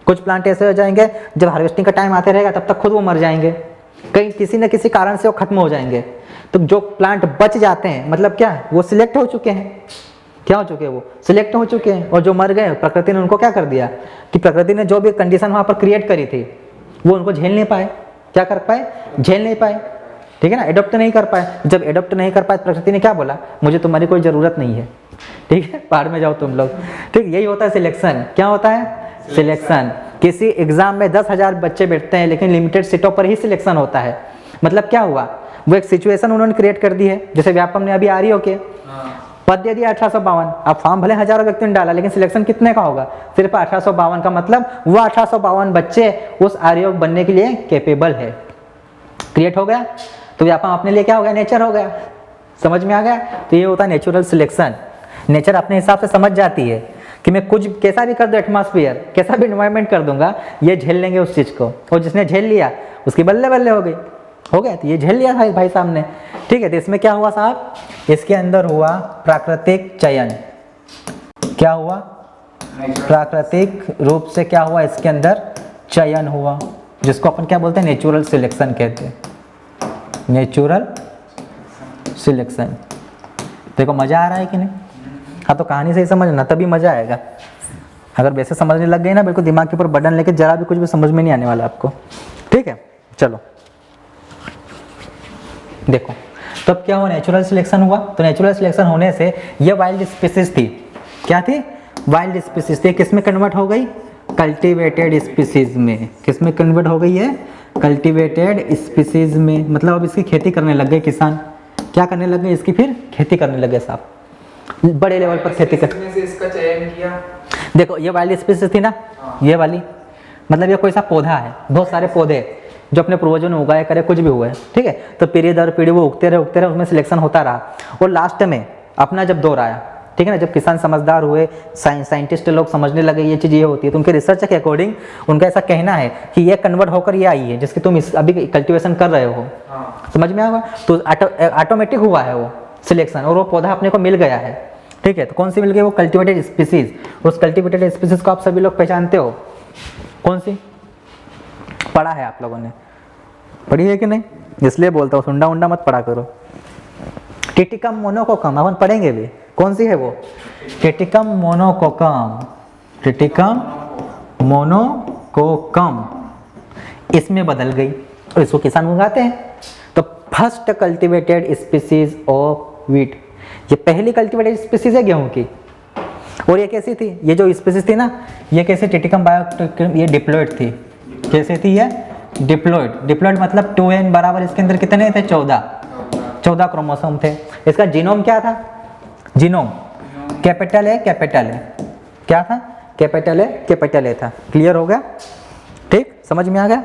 A: कुछ प्लांट ऐसे हो जाएंगे जब हार्वेस्टिंग का टाइम आते रहेगा तब तक खुद वो मर जाएंगे, कहीं किसी न किसी कारण से वो खत्म हो जाएंगे। तो जो प्लांट बच जाते हैं, मतलब क्या, वो सिलेक्ट हो चुके हैं। क्या हो चुके हैं? वो सिलेक्ट हो चुके हैं। और जो मर गए, प्रकृति ने उनको क्या कर दिया कि प्रकृति ने जो भी कंडीशन वहां पर क्रिएट करी थी, वो उनको झेल नहीं पाए। क्या कर पाए? झेल नहीं पाए। ठीक है ना, एडॉप्ट नहीं कर पाए। जब एडॉप्ट नहीं कर पाए, प्रकृति ने क्या बोला? मुझे तुम्हारी कोई जरूरत नहीं है, ठीक है, पहाड़ में जाओ तुम लोग। ठीक, यही होता है सिलेक्शन। क्या होता है? सिलेक्शन। किसी एग्जाम में 10,000 बच्चे बैठते हैं, लेकिन लिमिटेड सीटों पर ही सिलेक्शन होता है। मतलब क्या हुआ? वो एक सिचुएशन उन्होंने क्रिएट कर दी है। जैसे व्यापम ने अभी आ रही हो के पद दे दिया 1852। अब फॉर्म भले हजारों व्यक्तियों ने डाला, लेकिन सिलेक्शन कितने का होगा? सिर्फ 1852 का। मतलब वो 1852 बच्चे उस आर्योग बनने के लिए कैपेबल है। क्रिएट हो गया, तो व्यापम अपने लिए क्या हो गया? नेचर हो गया। समझ में आ गया? तो ये होता है नेचुरल सिलेक्शन। नेचर अपने हिसाब से समझ जाती है कि मैं कुछ कैसा भी कर दूं, एटमॉस्फेयर कैसा भी एनवायरनमेंट कर दूंगा, ये झेल लेंगे उस चीज को। और जिसने झेल लिया उसकी बल्ले बल्ले हो गई, हो गया। तो ये झेल लिया था भाई साहब ने। ठीक है, तो इसमें क्या हुआ साहब? इसके अंदर हुआ प्राकृतिक चयन। क्या हुआ? प्राकृतिक रूप से क्या हुआ? इसके अंदर चयन हुआ, जिसको अपन क्या बोलते हैं? नेचुरल सिलेक्शन कहते हैं। Natural selection. देखो मजा आ रहा है कि नहीं? हाँ, तो कहानी से ही समझना, तभी मजा आएगा। अगर वैसे समझने लग गई ना, बिल्कुल दिमाग के ऊपर बटन लेके, जरा भी कुछ भी समझ में नहीं आने वाला आपको। ठीक है, चलो देखो, तो अब क्या हुआ? नेचुरल सिलेक्शन हुआ। तो नेचुरल सिलेक्शन होने से ये वाइल्ड स्पीसीज थी। क्या थी? वाइल्ड स्पीसीज थी। किस में कन्वर्ट हो गई? कल्टीवेटेड स्पीसीज में। किस में कन्वर्ट हो गई है? कल्टीवेटेड स्पीसीज में। मतलब अब इसकी खेती करने लग गए किसान। क्या करने लग गए? इसकी फिर खेती करने लगे साहब, बड़े लेवल पर खेती कर।
B: इसका चयन किया।
A: देखो ये वाइल्ड स्पीसीज थी ना, ये वाली, मतलब ये कोई सा पौधा है, बहुत सारे पौधे जो अपने पूर्वजों ने उगाए करे, कुछ भी हुए, ठीक है। तो पीढ़ी दर पीढ़ी वो उगते रहे, उसमें सिलेक्शन होता रहा। और लास्ट में अपना जब दौर आया, ठीक है ना, जब किसान समझदार हुए, साइंटिस्ट लोग समझने लगे ये चीज़ ये होती है, तो उनके रिसर्च के अकॉर्डिंग उनका ऐसा कहना है कि ये कन्वर्ट होकर ये आई है जिसकी तुम अभी कल्टीवेशन कर रहे हो। समझ में आएगा? तो ऑटोमेटिक हुआ है वो सिलेक्शन, और वो पौधा अपने को मिल गया है, ठीक है। तो कौन सी मिल गई? वो कल्टीवेटेड स्पीसीज। उस कल्टीवेटेड स्पीसीज को आप सभी लोग पहचानते हो, कौन सी? पढ़ा है आप लोगों ने? पढ़ी है कि नहीं? इसलिए बोलता हूँ, सुंडा उंडा मत पढ़ा करो। टिटिकम मोनोकोकम अपन पढ़ेंगे भी। कौन सी है वो? टिटिकम मोनोकोकम। टिटिकम मोनोकोकम इसमें बदल गई और इसको किसान उगाते हैं। तो first cultivated species of wheat, ये पहली कल्टीवेटेड स्पीसीज है गेहूं की। और ये कैसी थी, ये जो स्पीसीज थी ना, ये कैसे टिटिकम बायोटिकम, ये डिप्लॉइड थी। कैसे थी ये? डिप्लॉइड। डिप्लॉइड मतलब 2n बराबर इसके अंदर कितने थे? 14 क्रोमोसोम थे। इसका जीनोम क्या था? जीनोम कैपिटल ए क्या था? कैपिटल ए था। क्लियर हो गया? ठीक, समझ में आ गया?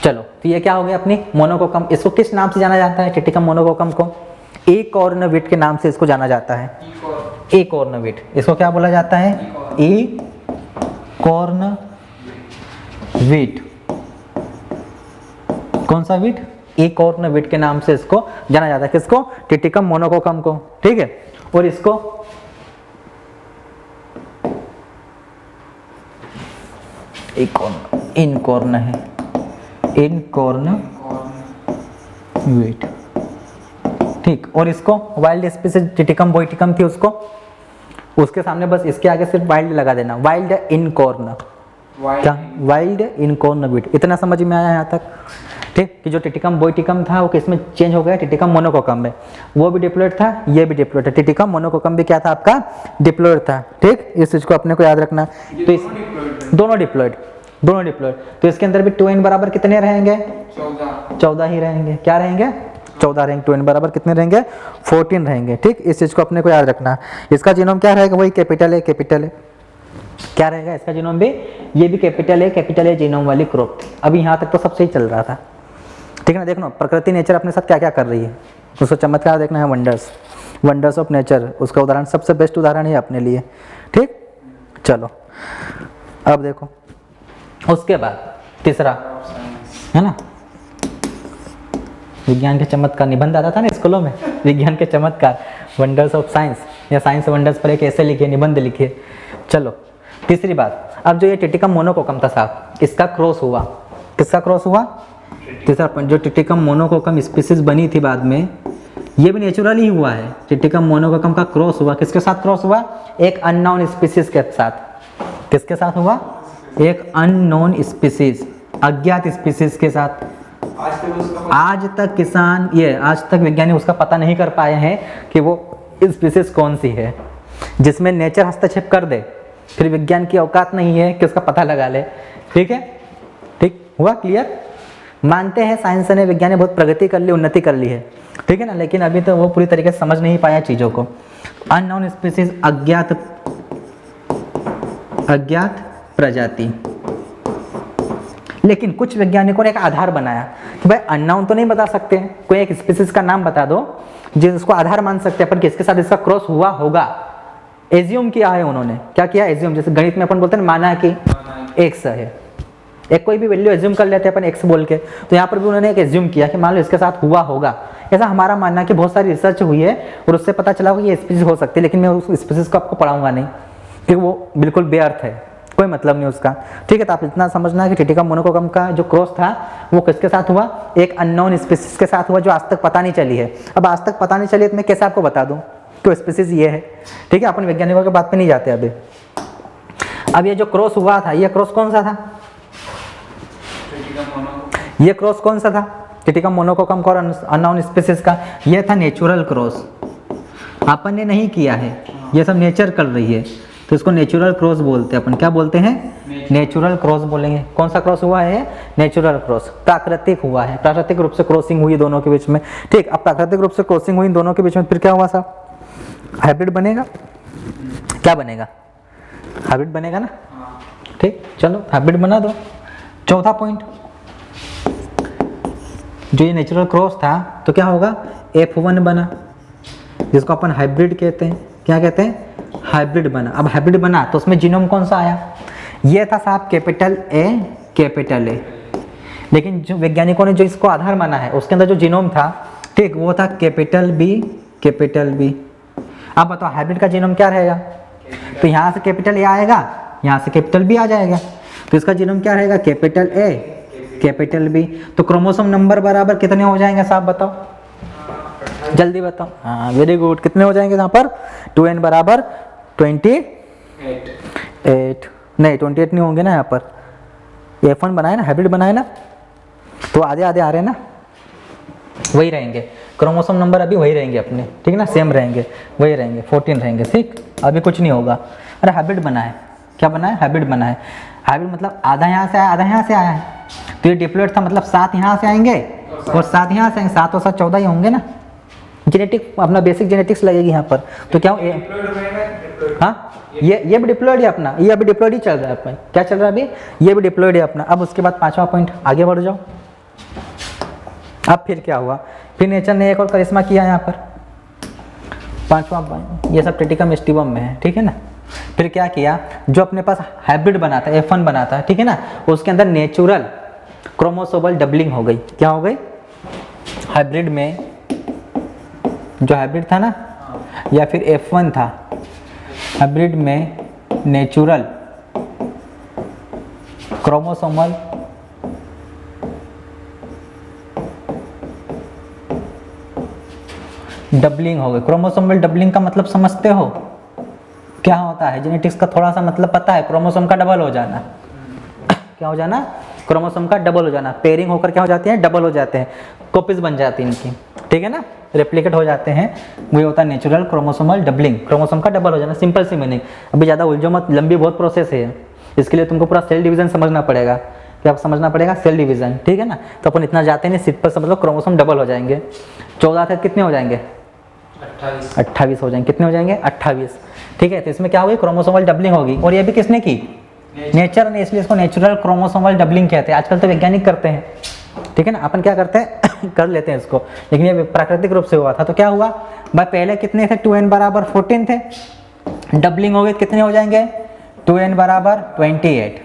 A: चलो, तो ये क्या हो गया अपनी मोनोकोकम। इसको किस नाम से जाना जाता है? टिटिकम मोनोकोकम को एकोर्नविट के नाम से इसको जाना जाता है। एकोर्नविट, इसको क्या बोला जाता है? एकोर्नविट। कौन सा विट? एकोर्नविट के नाम से इसको जाना जाता है। किसको? टिटिकम मोनोकोकम को। ठीक है, और इसको इनकॉर्न है, इनकॉर्नविट। ठीक, और इसको वाइल्ड स्पीसीज टिटिकम बोइटिकम थी, उसके सामने बस इसके आगे सिर्फ वाइल्ड लगा देना, वाइल्ड इनकॉर्न। क्या? वाइल्ड इनकॉर्नविट। इतना समझ में आया यहाँ तक? ठीक, कि जो टिटिकम बोइटिकम था वो किसमें चेंज हो गया? टिटिकम मोनोकोकम में। वो भी डिप्लॉइड था, ये भी डिप्लॉइड था। टिटिकम मोनोकोकम भी क्या था आपका? डिप्लॉइड था। ठीक, इस चीज को अपने को याद रखना। तो इस दोनों डिप्लॉइड। तो इसके अंदर भी 2n बराबर कितने रहेंगे? 14 ही रहेंगे। क्या रहेंगे? 14 रहेंगे। 2n बराबर कितने रहेंगे? 14 रहेंगे। ठीक, इस चीज को अपने को याद रखना। इसका जीनोम क्या रहेगा? वही कैपिटल ए क्या रहेगा इसका जीनोम भी? ये भी कैपिटल ए जीनोम वाली क्रॉप। अभी यहाँ तक तो सब सही चल रहा था। ठीक है ना? देखो प्रकृति नेचर अपने साथ क्या क्या कर रही है, उसको चमत्कार देखना है। वंडर्स ऑफ नेचर, उसका उदाहरण सबसे बेस्ट उदाहरण है अपने लिए। ठीक, चलो अब देखो, उसके बाद तीसरा है ना, विज्ञान के चमत्कार निबंध आता था ना स्कूलों में, विज्ञान के चमत्कार, वंडर्स ऑफ साइंस, या साइंस वंडर्स पर एक ऐसे लिखिए, निबंध लिखिए। चलो तीसरी बात, अब जो ये टिटिकम मोनोकोकम था साहब, इसका क्रॉस हुआ। किसका क्रॉस हुआ? तीसरा पॉइंट, जो टिटिकम मोनोकोकम स्पीसीज बनी थी बाद में, ये भी नेचुरली ही हुआ है। टिटिकम मोनोकोकम का क्रॉस हुआ। किसके साथ क्रॉस हुआ? एक अननोन स्पीसीज के साथ। किसके साथ हुआ? एक अननोन स्पीसीज, अज्ञात स्पीसीज के साथ। आज तक वैज्ञानिक उसका पता नहीं कर पाए हैं कि वो स्पीसीज कौन सी है। जिसमें नेचर हस्तक्षेप कर दे, फिर विज्ञान की औकात नहीं है कि उसका पता लगा ले। ठीक है, ठीक हुआ? क्लियर? मानते हैं साइंस ने, विज्ञान ने बहुत प्रगति कर ली, उन्नति कर ली है, ठीक है ना, लेकिन अभी तो वो पूरी तरीके से समझ नहीं पाया चीज़ों को। अननोन स्पीसीज, अज्ञात प्रजाति। लेकिन कुछ वैज्ञानिकों ने एक आधार बनाया कि भाई अननोन तो नहीं बता सकते, कोई एक स्पीसीज का नाम बता दो जिसको आधार मान सकते हैं अपन, किसके साथ इसका क्रॉस हुआ होगा। एज्यूम किया है उन्होंने। क्या किया? एज्यूम। जैसे गणित में अपन बोलते हैं माना कि x है, एक कोई भी वैल्यू एज्यूम कर लेते हैं अपन x बोल के, तो यहाँ पर भी उन्होंने एक एज्यूम किया कि मान लो इसके साथ हुआ होगा। ऐसा हमारा मानना है कि बहुत सारी रिसर्च हुई है और उससे पता चला कि ये स्पीसीज हो सकती है, लेकिन मैं उस स्पीसीज को आपको पढ़ाऊंगा नहीं क्योंकि वो बिल्कुल बेअर्थ है, कोई मतलब नहीं उसका। ठीक है, तो आप इतना समझना है कि टिटिकम मोनोकोकम का जो क्रॉस था वो किसके साथ हुआ? एक अननोन स्पीसीज के साथ हुआ, जो आज तक पता नहीं चली है। अब आज तक पता नहीं चली है तो मैं कैसे आपको बता दूं कि स्पीसीज ये है? ठीक है, अपन वैज्ञानिकों की बात पे नहीं जाते अभी। अब ये जो क्रॉस हुआ था, ये क्रॉस कौन सा था? ये क्रॉस कौन सा था? टिटिकम मोनोकोकम और अननोन स्पीसीज का। ये था नेचुरल क्रॉस, अपन ने नहीं किया है, ये सब नेचर कर रही है, तो इसको नेचुरल क्रॉस बोलते हैं अपन। क्या बोलते हैं? नेचुरल क्रॉस बोलेंगे। कौन सा क्रॉस हुआ है? Natural cross. प्राकृतिक हुआ है, प्राकृतिक रूप से क्रॉसिंग हुई दोनों के बीच में। ठीक, अब प्राकृतिक रूप से क्रॉसिंग हुई दोनों के बीच में, फिर क्या हुआ साहब? हाइब्रिड बनेगा। क्या बनेगा? हाइब्रिड बनेगा ना। ठीक, चलो हाइब्रिड बना दो। चौथा पॉइंट, जो ये नेचुरल क्रॉस था तो क्या होगा? F1 बना, जिसको अपन हाइब्रिड कहते हैं। क्या कहते हैं? हाइब्रिड बना। अब हाइब्रिड बना तो उसमें जीनोम कौन सा आया? ये था साहब कैपिटल ए। लेकिन जो वैज्ञानिकों ने जो इसको आधार माना है उसके अंदर जो जीनोम था, ठीक, वो था कैपिटल बी। अब बताओ हाइब्रिड का जीनोम क्या रहेगा? तो यहाँ से कैपिटल ए आएगा, यहाँ से कैपिटल बी आ जाएगा, तो इसका जीनोम क्या रहेगा? Capital A capital B. तो क्रोमोसोम नंबर बराबर कितने हो जाएंगे साहब? बताओ, जल्दी बताओ। हाँ, वेरी गुड। कितने हो जाएंगे यहाँ पर? 2n बराबर 28 नहीं, 28 नहीं होंगे ना यहाँ पर। F1 बनाए ना, हाइब्रिड बनाए ना, तो आधे आधे आ रहे हैं ना, वही रहेंगे। क्रोमोसोम नंबर अभी वही रहेंगे अपने, ठीक है ना, सेम रहेंगे, वही रहेंगे, 14 रहेंगे, ठीक, अभी कुछ नहीं होगा। अरे हाइब्रिड बना है, क्या बना है, हाइब्रिड बना है। हाइब्रिड मतलब आधा यहाँ से आया, आधा यहाँ से आया है, तो ये डिप्लॉइड था, मतलब 7 यहाँ से आएंगे और 7 यहाँ से आएंगे, 7 और 7 14 ही होंगे ना। जेनेटिक अपना बेसिक जेनेटिक्स लगेगी यहाँ पर, तो क्या हाँ, ये भी डिप्लॉइड है अपना, ये अभी डिप्लॉइड ही चल रहा है अपना, क्या चल रहा है अभी, ये भी डिप्लॉइड है अपना। अब उसके बाद 5वां पॉइंट, आगे बढ़ जाओ। अब फिर क्या हुआ, फिर नेचर ने एक और करिश्मा किया यहाँ पर, 5वां पॉइंट, ये सब ट्रिटिकम स्टिवम में है, ठीक है ना। फिर क्या किया, जो अपने पास हाइब्रिड बनाता है, F1 बनाता है, ठीक है ना, उसके अंदर नेचुरल क्रोमोसोमल डबलिंग हो गई। क्या हो गई, हाइब्रिड में जो हाइब्रिड था ना, या फिर F1 था, हाइब्रिड में नेचुरल क्रोमोसोमल डबलिंग हो गई। क्रोमोसोमल डबलिंग का मतलब समझते हो क्या होता है, जेनेटिक्स का थोड़ा सा मतलब पता है, क्रोमोसोम का डबल हो जाना। क्या हो जाना, क्रोमोसोम का डबल हो जाना, पेयरिंग होकर क्या हो जाती है, डबल हो जाते हैं, कॉपीज बन जाती हैं इनकी, ठीक है ना, रेप्लिकेट हो जाते हैं, वही होता है नेचुरल क्रोमोसोमल डबलिंग, क्रोमोसोम का डबल हो जाना, सिंपल सी मीनिंग। अभी ज़्यादा उलझो मत, लंबी बहुत प्रोसेस है, इसके लिए तुमको पूरा सेल डिवीजन समझना पड़ेगा, क्या समझना पड़ेगा, सेल डिवीजन, ठीक है ना। तो अपन इतना जाते नहीं, सिंपल समझ लो, क्रोमोसोम डबल हो जाएंगे, 14 थे कितने हो जाएंगे, 28 हो जाएंगे, कितने हो जाएंगे, 28, ठीक है। तो इसमें क्या होगी, क्रोमोसोमल डबलिंग होगी, और ये भी किसने की, नेचर ने, इसलिए इसको नेचुरल क्रोमोसोमल डबलिंग कहते हैं। आजकल तो वैज्ञानिक करते हैं, ठीक है ना, अपन क्या करते हैं कर लेते हैं इसको, लेकिन ये प्राकृतिक रूप से हुआ था। तो क्या हुआ भाई, पहले कितने थे, 2n बराबर 14 थे, डबलिंग हो गई, कितने हो जाएंगे, 2n बराबर 28,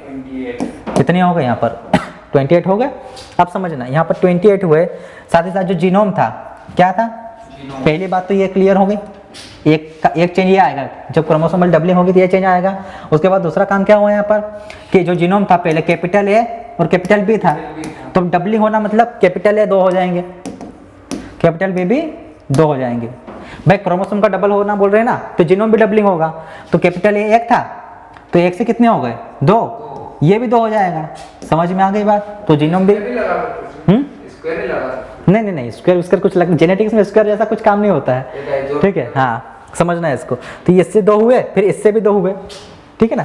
A: कितने हो गए यहाँ पर 28 हो गए। अब समझना, यहाँ पर 28 हुए, साथ ही साथ जो जीनोम था, क्या था, पहली बात तो ये क्लियर हो गई, एक चेंज ये आएगा, जब क्रोमोसोमल डबलिंग होगी तो ये चेंज आएगा। उसके बाद दूसरा काम क्या हुआ यहाँ पर, कि जो जीनोम था पहले कैपिटल ए और कैपिटल बी था, तो डबलिंग होना मतलब कैपिटल ए 2 हो जाएंगे, कैपिटल बी भी 2 हो जाएंगे। भाई क्रोमोसोम का डबल होना बोल रहे हैं ना, तो जीनोम भी डबलिंग होगा, तो कैपिटल ए 1 था, तो 1 से कितने हो गए, 2, ये भी 2 हो जाएगा। समझ में आ गई बात, तो जीनोम भी नहीं, स्क्वायर कुछ जेनेटिक्स में स्क्वायर जैसा कुछ काम नहीं होता है, ठीक है, हाँ समझना है इसको। तो इससे 2 हुए, फिर इससे भी 2 हुए, ठीक है ना।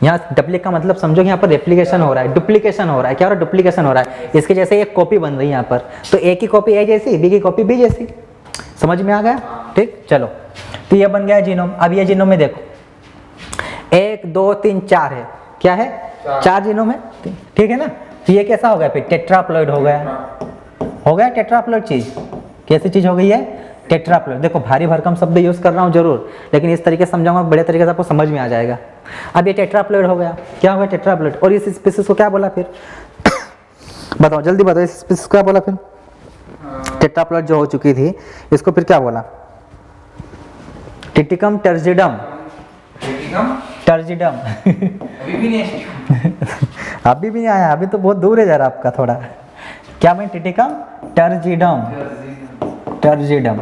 A: यहाँ डबलिंग का मतलब समझो कि यहाँ पर रेप्लिकेशन हो रहा है, डुप्लीकेशन हो रहा है, क्या हो रहा है, डुप्लीकेशन हो रहा है, इसके जैसे एक कॉपी बन रही है यहाँ पर, तो ए की कॉपी ए जैसी, बी की कॉपी बी जैसी, समझ में आ गया, ठीक। चलो, तो ये बन गया जीनोम। अब ये जीनोम में देखो 1 2 3 4 है, क्या है, 4 जीनोम है, ठीक है ना। तो ये कैसा हो गया, फिर टेट्राप्लॉइड हो गया टेट्राप्लॉइड चीज, कैसी चीज हो गई है, टेट्राप्लॉइड। देखो भारी भरकम शब्द यूज कर रहा हूँ जरूर, लेकिन इस तरीके से समझाऊंगा बड़े तरीके से आपको समझ में आ जाएगा। अब ये टेट्राप्लॉइड हो गया, क्या हो गया, टेट्राप्लॉइड। और इस स्पीसीज को क्या बोला फिर बताओ जल्दी बताओ, इस स्पीसीज को क्या बोला फिर, टेट्राप्लॉइड जो हो चुकी थी, इसको फिर क्या बोला, टिटिकम टर्जिडम, टर्जिडम अभी भी नहीं आया, अभी तो बहुत दूर है जरा आपका थोड़ा, क्या मैं, टिटिकम टर्जिडम, टर्जिडम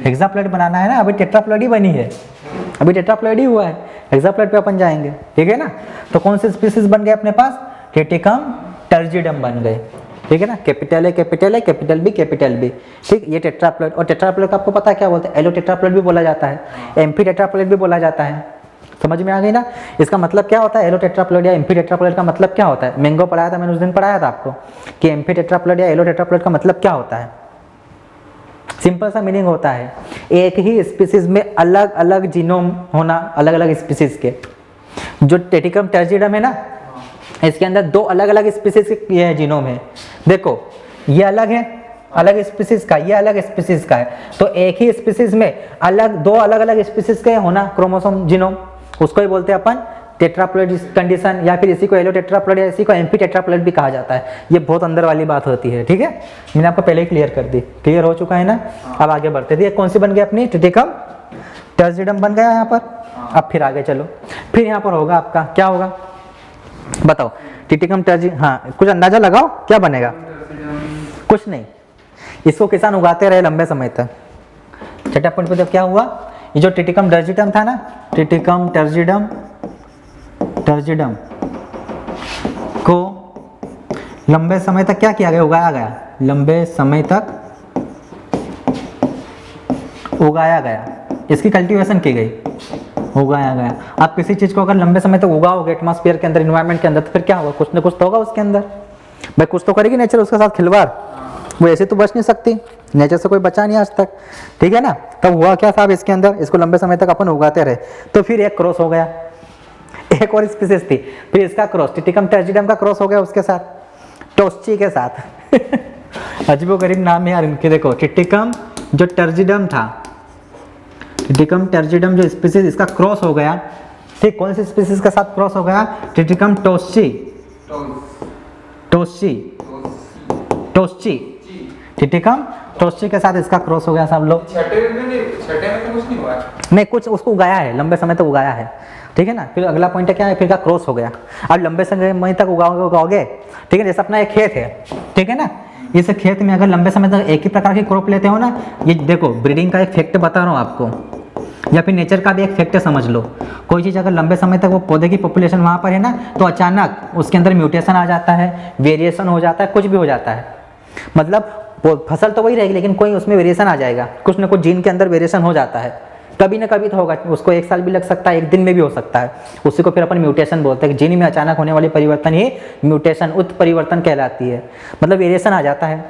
A: हेक्साप्लॉइड बनाना है ना, अभी टेट्राप्लॉइड ही बनी है, अभी टेट्राप्लॉइड ही हुआ है, हेक्साप्लॉइड पे अपन जाएंगे, ठीक है ना। तो कौन से स्पीसीज बन गए अपने पास, टिटिकम टर्जिडम बन गए, ठीक है ना। कैपिटल है, कैपिटल बी, ठीक। ये टेट्राप्लॉइड, और टेट्राप्लॉइड का आपको पता है क्या बोलते हैं, एलो टेट्राप्लॉइड भी बोला जाता है, एम्फी टेट्राप्लॉइड भी बोला जाता है, समझ में आ गई ना। इसका मतलब क्या होता है, एलो टेट्राप्लॉइड या एम्फी टेट्राप्लॉइड का मतलब क्या होता है, मैंगो पढ़ाया था मैंने उस दिन, पढ़ाया था आपको कि एम्फी टेट्राप्लॉइड या एलो टेट्राप्लॉइड का मतलब क्या होता है। सिंपल सा मीनिंग होता है, एक ही स्पीसीज में अलग अलग जीनोम होना, अलग अलग स्पीसीज के। जो टेटिकम टर्जिडम है ना, इसके अंदर 2 अलग अलग स्पीसीज के ये जीनोम है। देखो ये अलग है, अलग स्पीसीज का, ये अलग स्पीसीज का है, तो एक ही स्पीसीज में अलग 2 अलग अलग स्पीसीज के होना क्रोमोसोम जीनोम, उसको ही बोलते हैं अपन टेट्राप्लॉइड कंडीशन, या फिर इसी को एलो टेट्राप्लॉइड या इसी को एम्फी टेट्राप्लॉइड भी कहा जाता है। ये बहुत अंदर वाली बात होती है, ठीक है, मैंने आपको पहले ही क्लियर कर दी, क्लियर हो चुका है ना। अब आगे बढ़ते थे, कौन सी बन गई अपनी, टिटिकम टर्जिडम बन गया यहाँ पर। अब फिर आगे चलो, फिर यहाँ पर होगा आपका क्या होगा बताओ, टिटिकम टर्जि, हाँ कुछ अंदाजा लगाओ क्या बनेगा, कुछ नहीं, इसको किसान उगाते रहे लंबे समय तक। छठा पॉइंट पे क्या हुआ, ये जो टिटिकम टर्जिडम था ना, टिटिकम टर्जिडम को लंबे समय तक क्या किया गया, उगाया गया, लंबे समय तक उगाया गया, इसकी कल्टीवेशन की गई, उगाया गया। आप किसी चीज़ को अगर लंबे समय तक उगाओगे एटमॉस्फेयर के अंदर, इन्वायरमेंट के अंदर, तो फिर क्या होगा, कुछ ना कुछ तो होगा उसके अंदर। भाई कुछ तो करेगी नेचर उसके साथ खिलवाड़, वो ऐसे तो बच नहीं सकती, नेचर से कोई बचा नहीं आज तक, ठीक है ना। तब हुआ क्या साहब इसके अंदर, इसको लंबे समय तक अपन उगाते रहे, तो फिर एक क्रॉस हो गया, एक और स्पीसीज थी, फिर इसका क्रॉस टिटिकम टर्जिडम का क्रॉस हो गया उसके साथ, टोस्ची के साथ। अजीबोगरीब नाम है यार इनके। देखो टिटिकम जो टर्जिडम था, टिटिकम टर्जिडम जो स्पीसीज, इसका क्रॉस हो गया, ठीक। कौन सी स्पीसीज के साथ क्रॉस हो गया, टिटिकम टोस्ची, टोस्ची, टोस्ची, टिटिकम टोस्ची के साथ इसका क्रॉस हो गया सब लोग।
B: छठे में तो कुछ नहीं हुआ।
A: नहीं, कुछ उसको उगाया है, लंबे समय तक उगाया है, ठीक है ना। फिर अगला पॉइंट है क्या है, फिर का क्रॉस हो गया। अब लंबे समय तक उगाओगे, ठीक है, जैसे अपना एक खेत है, ठीक है ना। इस खेत में अगर लंबे समय तक एक ही प्रकार की क्रॉप लेते हो ना, ये देखो ब्रीडिंग का एक फैक्ट बता रहा हूँ आपको, या फिर नेचर का भी एक फैक्ट समझ लो। कोई चीज़ अगर लंबे समय तक वो पौधे की पॉपुलेशन वहाँ पर है ना, तो अचानक उसके अंदर म्यूटेशन आ जाता है, वेरिएशन हो जाता है, कुछ भी हो जाता है। मतलब फसल तो वही रहेगी, लेकिन कोई उसमें वेरिएशन आ जाएगा, कुछ ना कुछ जीन के अंदर वेरिएशन हो जाता है, कभी ना कभी तो होगा। उसको 1 साल भी लग सकता है, 1 दिन में भी हो सकता है। उसी को फिर अपन म्यूटेशन बोलते हैं। जीन में अचानक होने वाली परिवर्तन ही म्यूटेशन, उत्परिवर्तन कहलाती है, मतलब वेरिएशन आ जाता है।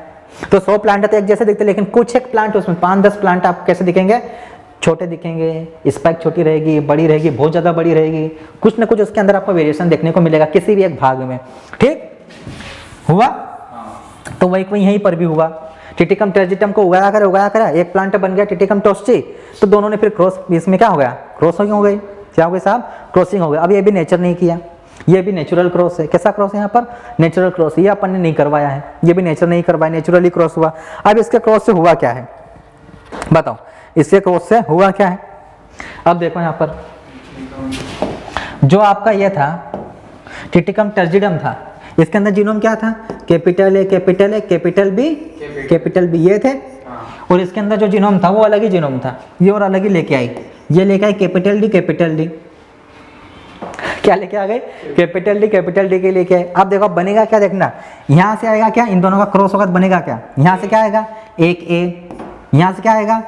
A: तो 100 प्लांट तो एक जैसे दिखते हैं, लेकिन कुछ एक प्लांट उसमें 5-10 प्लांट आप कैसे दिखेंगे, छोटे दिखेंगे, स्पाइक छोटी रहेगी, बड़ी रहेगी, बहुत ज़्यादा बड़ी रहेगी, कुछ ना कुछ उसके अंदर आपको वेरिएशन देखने को मिलेगा किसी भी एक भाग में, ठीक हुआ। तो वही यहीं पर भी हुआ, टिटिकम टर्जिडम को उगाया करा, एक प्लांट बन गया टिटिकम टोस्ची, तो दोनों ने फिर क्रॉस, इसमें क्या हो गया, क्रॉसिंग हो गई। क्या हो गई साहब, क्रॉसिंग हो गई। अब ये भी नेचर नहीं किया, ये भी नेचुरल क्रॉस है। कैसा क्रॉस है यहाँ पर, नेचुरल क्रॉस, ये अपन ने नहीं करवाया है, ये भी नेचर नहीं करवाया, नेचुरली क्रॉस हुआ। अब इसके क्रॉस से हुआ क्या है बताओ, इसके क्रॉस से हुआ क्या है। अब देखो यहाँ पर जो आपका ये था टिटिकम टर्जिडम था, इसके अंदर जीनोम क्या था, capital A capital A capital B capital B, ये थे। और इसके अंदर जो जीनोम था वो अलग ही जीनोम था, ये और अलग ही लेके आई, ये लेके आई कैपिटल डी कैपिटल डी। क्या लेके आ गए, कैपिटल डी के लेके आए। अब देखो बनेगा क्या, देखना यहाँ से आएगा क्या, इन दोनों का क्रॉस होगा तो बनेगा क्या, यहाँ से क्या आएगा, एक ए, यहाँ से क्या आएगा,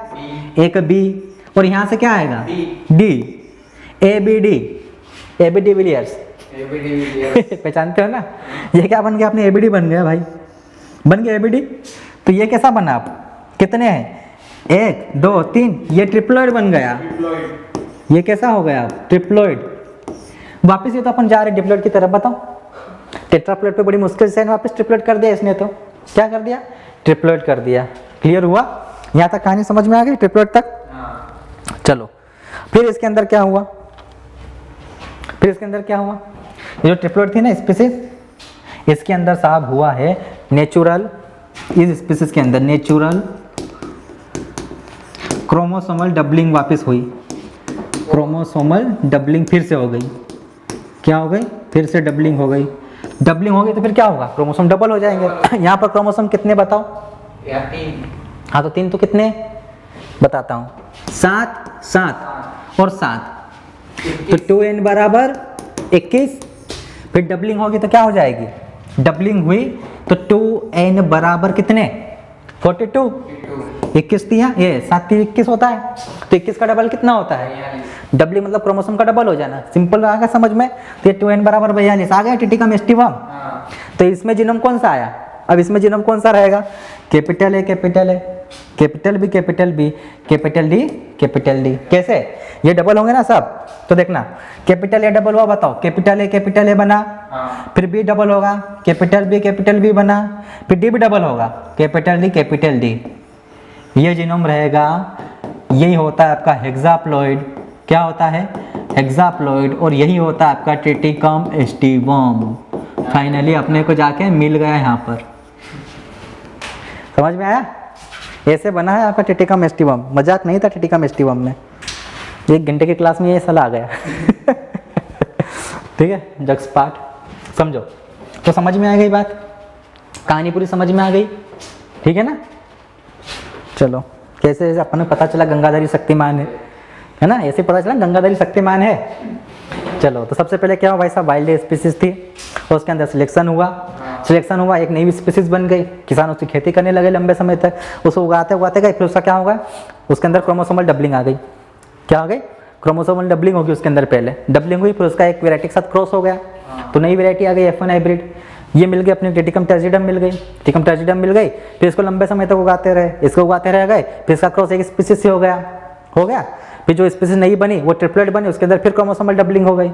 A: एक बी, और यहाँ से क्या आएगा, D, A B de Villiers. पहचानते हो ना, ये क्या बन गया, अपने एबीडी बन गया भाई, बन गया एबीडी। तो ये कैसा बना, आप कितने हैं, 1 2 3, ये ट्रिप्लॉइड बन गया। ये कैसा हो गया, ट्रिप्लॉइड। वापस ये तो अपन जा रहे डिप्लॉइड की तरफ। बताओ, टेट्राप्लॉइड पे बड़ी मुश्किल से वापस ट्रिप्लॉइड कर दिया इसने, तो क्या कर दिया, ट्रिप्लॉइड कर दिया। क्लियर हुआ, यहाँ तक कहानी समझ में आ गई, ट्रिप्लॉइड तक। चलो फिर इसके अंदर क्या हुआ, ये जो ट्रिप्लॉइड थी ना स्पीसीज, इसके अंदर साहब हुआ है नेचुरल, इस स्पीसीज के अंदर नेचुरल क्रोमोसोमल डबलिंग वापस हुई, क्रोमोसोमल डबलिंग फिर से हो गई। क्या हो गई, फिर से डबलिंग हो गई। डबलिंग हो गई तो फिर क्या होगा, क्रोमोसोम डबल हो जाएंगे। यहाँ पर क्रोमोसोम कितने बताओ,
B: 3।
A: हाँ तो 3 तो कितने बताता हूँ, 7 और 7, तो 2n बराबर 21। फिर डबलिंग होगी तो क्या हो जाएगी, डबलिंग हुई तो 2n बराबर कितने, 42, 21 दिया, ये 7 3 21 होता है। तो 21 का डबल कितना होता है, डबलिंग मतलब क्रोमोसोम का डबल हो जाना। सिंपल आ गया समझ में। तो ये 2n बराबर 42 आ गया टिटिकम एस्टिवम। तो इसमें जीनोम कौन सा आया, अब इसमें जीनोम कौन सा रहेगा, capital A capital A capital B capital B capital D. कैसे, ये डबल होंगे ना सब, तो देखना कैपिटल ए डबल हुआ, बताओ कैपिटल ए बना, फिर बी डबल होगा, कैपिटल बी बना, फिर डी भी डबल होगा, कैपिटल डी। ये जीनोम रहेगा, यही होता है आपका हेक्साप्लॉइड। क्या होता है, हेक्साप्लॉइड। और यही होता है आपका टिटिकम एस्टिवम। फाइनली अपने को जाके मिल गया यहाँ पर, समझ में आया, ऐसे बना है आपका टिटिकम एस्टिवम। मजाक नहीं था टिटिकम एस्टिवम में, 1 घंटे की क्लास में ये सलाह आ गया। ठीक है, जक्स पार्ट समझो। तो समझ में आ गई बात, कहानी पूरी समझ में आ गई, ठीक है ना। चलो कैसे अपन ने पता चला गंगाधरी शक्तिमान है ना, ऐसे पता चला गंगाधरी शक्तिमान है। चलो तो सबसे पहले क्या हुआ भाई साहब, वाइल्ड स्पीसीज थी और उसके अंदर सिलेक्शन हुआ, एक नई स्पीसीज बन गई। किसान उसकी खेती करने लगे लंबे समय तक, उसको उगाते गए, फिर उसका क्या होगा, उसके अंदर क्रोमोसोमल डबलिंग आ गई। क्या आ गई? क्रोमोसोमल डबलिंग होगी उसके अंदर, पहले डबलिंग हुई, फिर उसका एक वैरायटी के साथ क्रॉस हो गया, तो नई वैरायटी आ गई F1 हाइब्रिड। ये मिल गई अपनी टिटिकम टर्जिडम मिल गई, टिटिकम टर्जिडम मिल गई, फिर इसको लंबे समय तक उगाते रहे, इसको उगाते रह गए, फिर इसका क्रॉस एक स्पीसीज से हो गया। फिर जो स्पीसीज नहीं बनी वो ट्रिपलेट बनी, उसके अंदर फिर क्रोमोसोमल डबलिंग हो गई,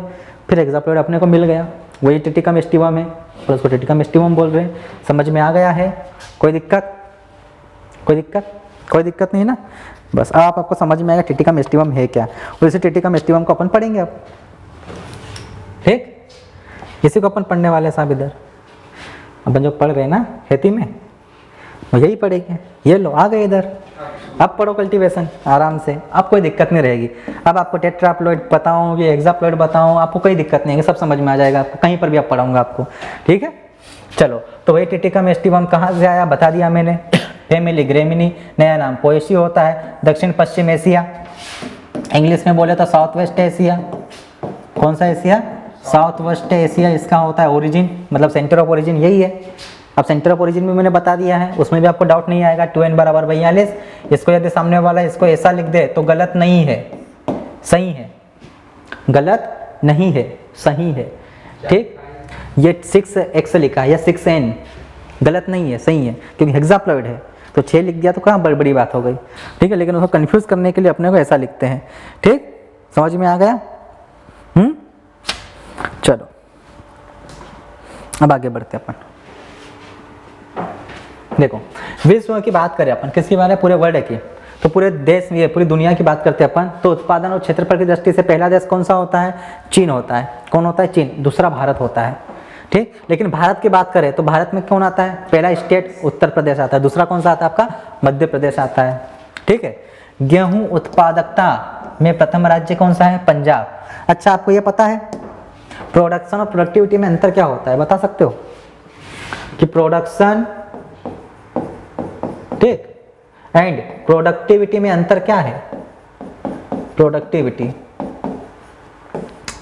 A: फिर हेक्साप्लॉइड अपने को मिल गया, वही टिटिकम एस्टिवम है और उसको टिटिकम एस्टिवम बोल रहे हैं। समझ में आ गया है? कोई दिक्कत? कोई दिक्कत नहीं ना? बस आपको समझ में आएगा टिटिकम एस्टिवम है क्या, और इसी टिटिकम एस्टिवम को अपन पढ़ेंगे अब। ठीक, इसी को अपन पढ़ने वाले साहब इधर अपन जो पढ़ रहे हैं ना खेती में, वो यही पढ़ेंगे। ये लो आ गए इधर, अब पढ़ो कल्टीवेशन आराम से, अब कोई दिक्कत नहीं रहेगी। अब आपको टेट्राप्लॉइड बताऊँ कि हेक्साप्लॉइड बताऊँ, आपको कोई दिक्कत नहीं है, सब समझ में आ जाएगा आपको, कहीं पर भी आप पढ़ाऊँगा आपको। ठीक है, चलो तो वही टिटिकम एस्टिवम कहाँ से आया बता दिया मैंने। फैमिली ग्रेमिनी, नया नाम पोएसी होता है, दक्षिण पश्चिम एशिया, इंग्लिश में बोले तो साउथ वेस्ट एशिया। कौन सा एशिया? साउथ वेस्ट एशिया इसका होता है ओरिजिन, मतलब सेंटर ऑफ ओरिजिन यही है। अब सेंटर ऑफ ओरिजिन भी मैंने बता दिया है, उसमें भी आपको डाउट नहीं आएगा। 2n बराबर 42, इसको यदि सामने वाला इसको ऐसा लिख दे तो गलत नहीं है, सही है, गलत नहीं है, सही है। ठीक, ये 6x लिखा है या 6n, गलत नहीं है, सही है, क्योंकि हेक्साप्लॉइड है, तो 6 लिख दिया तो कहाँ बड़ी बात हो गई। ठीक है, लेकिन उसको कंफ्यूज करने के लिए अपने को ऐसा लिखते हैं। ठीक, समझ में आ गया? चलो अब आगे बढ़ते अपन। देखो विश्व की बात करें अपन, किसकी बात है? पूरे वर्ल्ड की, तो पूरे देश ये पूरी दुनिया की बात करते हैं अपन, तो उत्पादन और क्षेत्रफल की दृष्टि से पहला देश कौन सा होता है? चीन होता है। कौन होता है? चीन। दूसरा भारत होता है। ठीक, लेकिन भारत की बात करें तो भारत में कौन आता है? पहला स्टेट उत्तर प्रदेश आता है, दूसरा कौन सा आता है आपका? मध्य प्रदेश आता है। ठीक है, गेहूं उत्पादकता में प्रथम राज्य कौन सा है? पंजाब। अच्छा, आपको ये पता है प्रोडक्शन और प्रोडक्टिविटी में अंतर क्या होता है? बता सकते हो कि प्रोडक्शन, ठीक, एंड प्रोडक्टिविटी में अंतर क्या है? प्रोडक्टिविटी,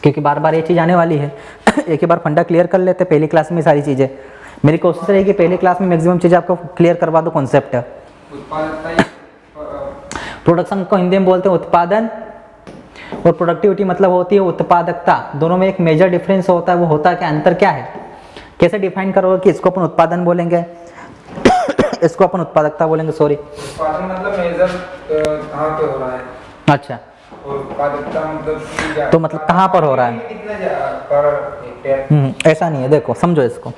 A: क्योंकि बार बार ये चीज आने वाली है एक ही बार फंडा क्लियर कर लेते पहली क्लास में सारी चीजें। मेरी कोशिश रहेगी पहली क्लास में मैक्सिमम चीजें आपको क्लियर करवा दो कॉन्सेप्ट। प्रोडक्शन को हिंदी में बोलते हैं उत्पादन, और प्रोडक्टिविटी मतलब होती है उत्पादकता। दोनों में एक मेजर डिफरेंस होता है, वो होता है कि अंतर क्या है? कैसे डिफाइन करोगे कि इसको अपन उत्पादन बोलेंगे इसको अपन उत्पादकता बोलेंगे, सॉरी।
B: उत्पादन मतलब मेजर कहाँ पे हो रहा है?
A: अच्छा,
B: और उत्पादकता मतलब
A: तो मतलब कहाँ पर हो रहा है?
B: कितना पर हेक्टेयर?
A: ऐसा नहीं है, देखो समझो इसको।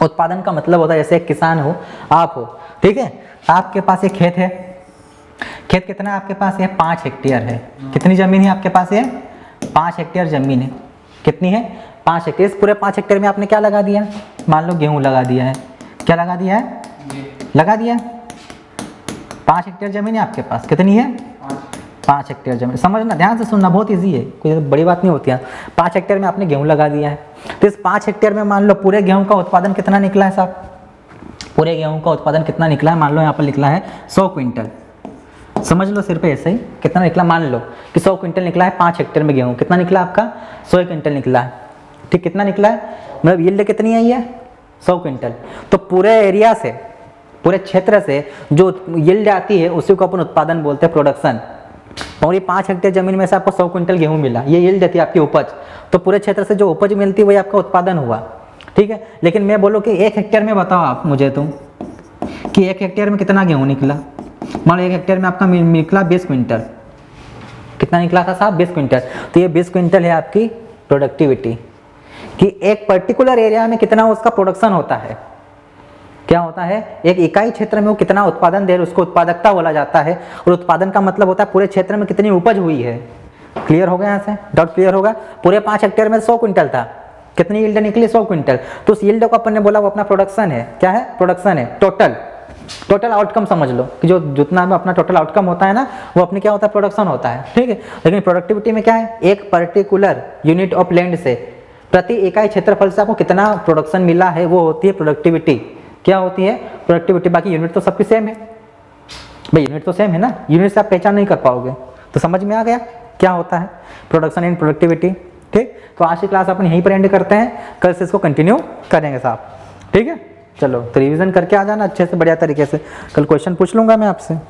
A: उत्पादन का मतलब होता है जैसे एक किसान हो, आप हो, ठीक है, आपके पास एक खेत है, खेत कितना है आपके पास? है 5 हेक्टेयर है। कितनी जमीन है आपके पास? है 5 हेक्टेयर जमीन है। कितनी है? 5 हेक्टेयर। इस पूरे 5 हेक्टेयर में आपने क्या लगा दिया? मान लो गेहूं लगा दिया है। क्या लगा दिया है? लगा दिया। 5 हेक्टेयर जमीन है आपके पास। कितनी है? 5 हेक्टेयर जमीन। समझना, ध्यान से सुनना, बहुत ईजी है, कोई बड़ी बात नहीं होती है। 5 हेक्टेयर में आपने गेहूं लगा दिया है, तो इस 5 हेक्टेयर में मान लो पूरे गेहूं का उत्पादन कितना निकला है साहब? पूरे गेहूं का उत्पादन कितना निकला है? मान लो यहाँ पर निकला है 100 क्विंटल। समझ लो सिर पे ऐसे ही, कितना निकला? मान लो कि 100 क्विंटल निकला है 5 हेक्टेयर में गेहूं। कितना निकला आपका? 100 क्विंटल निकला है। ठीक, कितना निकला है? मतलब यील्ड कितनी आई है? 100 क्विंटल। तो पूरे एरिया से, पूरे क्षेत्र से जो यील्ड आती है उसी को अपन उत्पादन बोलते हैं, प्रोडक्शन। और ये 5 हेक्टेयर जमीन में से आपको 100 क्विंटल गेहूं मिला, ये यील्ड देती है आपकी उपज। तो पूरे क्षेत्र से जो उपज मिलती है वही आपका उत्पादन हुआ। ठीक है, लेकिन मैं बोलो कि 1 हेक्टेयर में बताओ आप मुझे तुम कि 1 हेक्टेयर में कितना गेहूं निकला? मान लो 1 हेक्टेयर में आपका निकला 20 क्विंटल। कितना निकला था साहब? 20 क्विंटल। तो ये 20 क्विंटल है आपकी प्रोडक्टिविटी, कि एक पर्टिकुलर एरिया में कितना उसका प्रोडक्शन होता है। क्या होता है? एक इकाई क्षेत्र में वो कितना उत्पादन दे रहे, उसको उत्पादकता बोला जाता है। और उत्पादन का मतलब होता है पूरे क्षेत्र में कितनी उपज हुई है। क्लियर हो गया? यहाँ से डाउट क्लियर होगा? पूरे 5 हेक्टेयर में 100 क्विंटल था, कितनी यील्ड निकली? 100 क्विंटल। तो उस यील्ड को अपन ने बोला वो अपना प्रोडक्शन है। क्या है? प्रोडक्शन है। टोटल आउटकम समझ लो कि जो जितना में अपना टोटल आउटकम होता है ना, वो अपने क्या होता है? प्रोडक्शन होता है। ठीक है, लेकिन प्रोडक्टिविटी में क्या है? एक पर्टिकुलर यूनिट ऑफ लैंड से प्रति इकाई क्षेत्रफल से आपको कितना प्रोडक्शन मिला है, वो होती है प्रोडक्टिविटी। क्या होती है? प्रोडक्टिविटी। बाकी यूनिट तो सबकी सेम है भाई, यूनिट तो सेम है ना, यूनिट से आप पहचान नहीं कर पाओगे। तो समझ में आ गया क्या होता है प्रोडक्शन एंड प्रोडक्टिविटी। ठीक, तो आज की क्लास अपन यहीं पर एंड करते हैं, कल से इसको कंटिन्यू करेंगे साहब। ठीक है, चलो तो रिवीजन करके आ जाना अच्छे से, बढ़िया तरीके से। कल क्वेश्चन पूछ लूंगा मैं आपसे।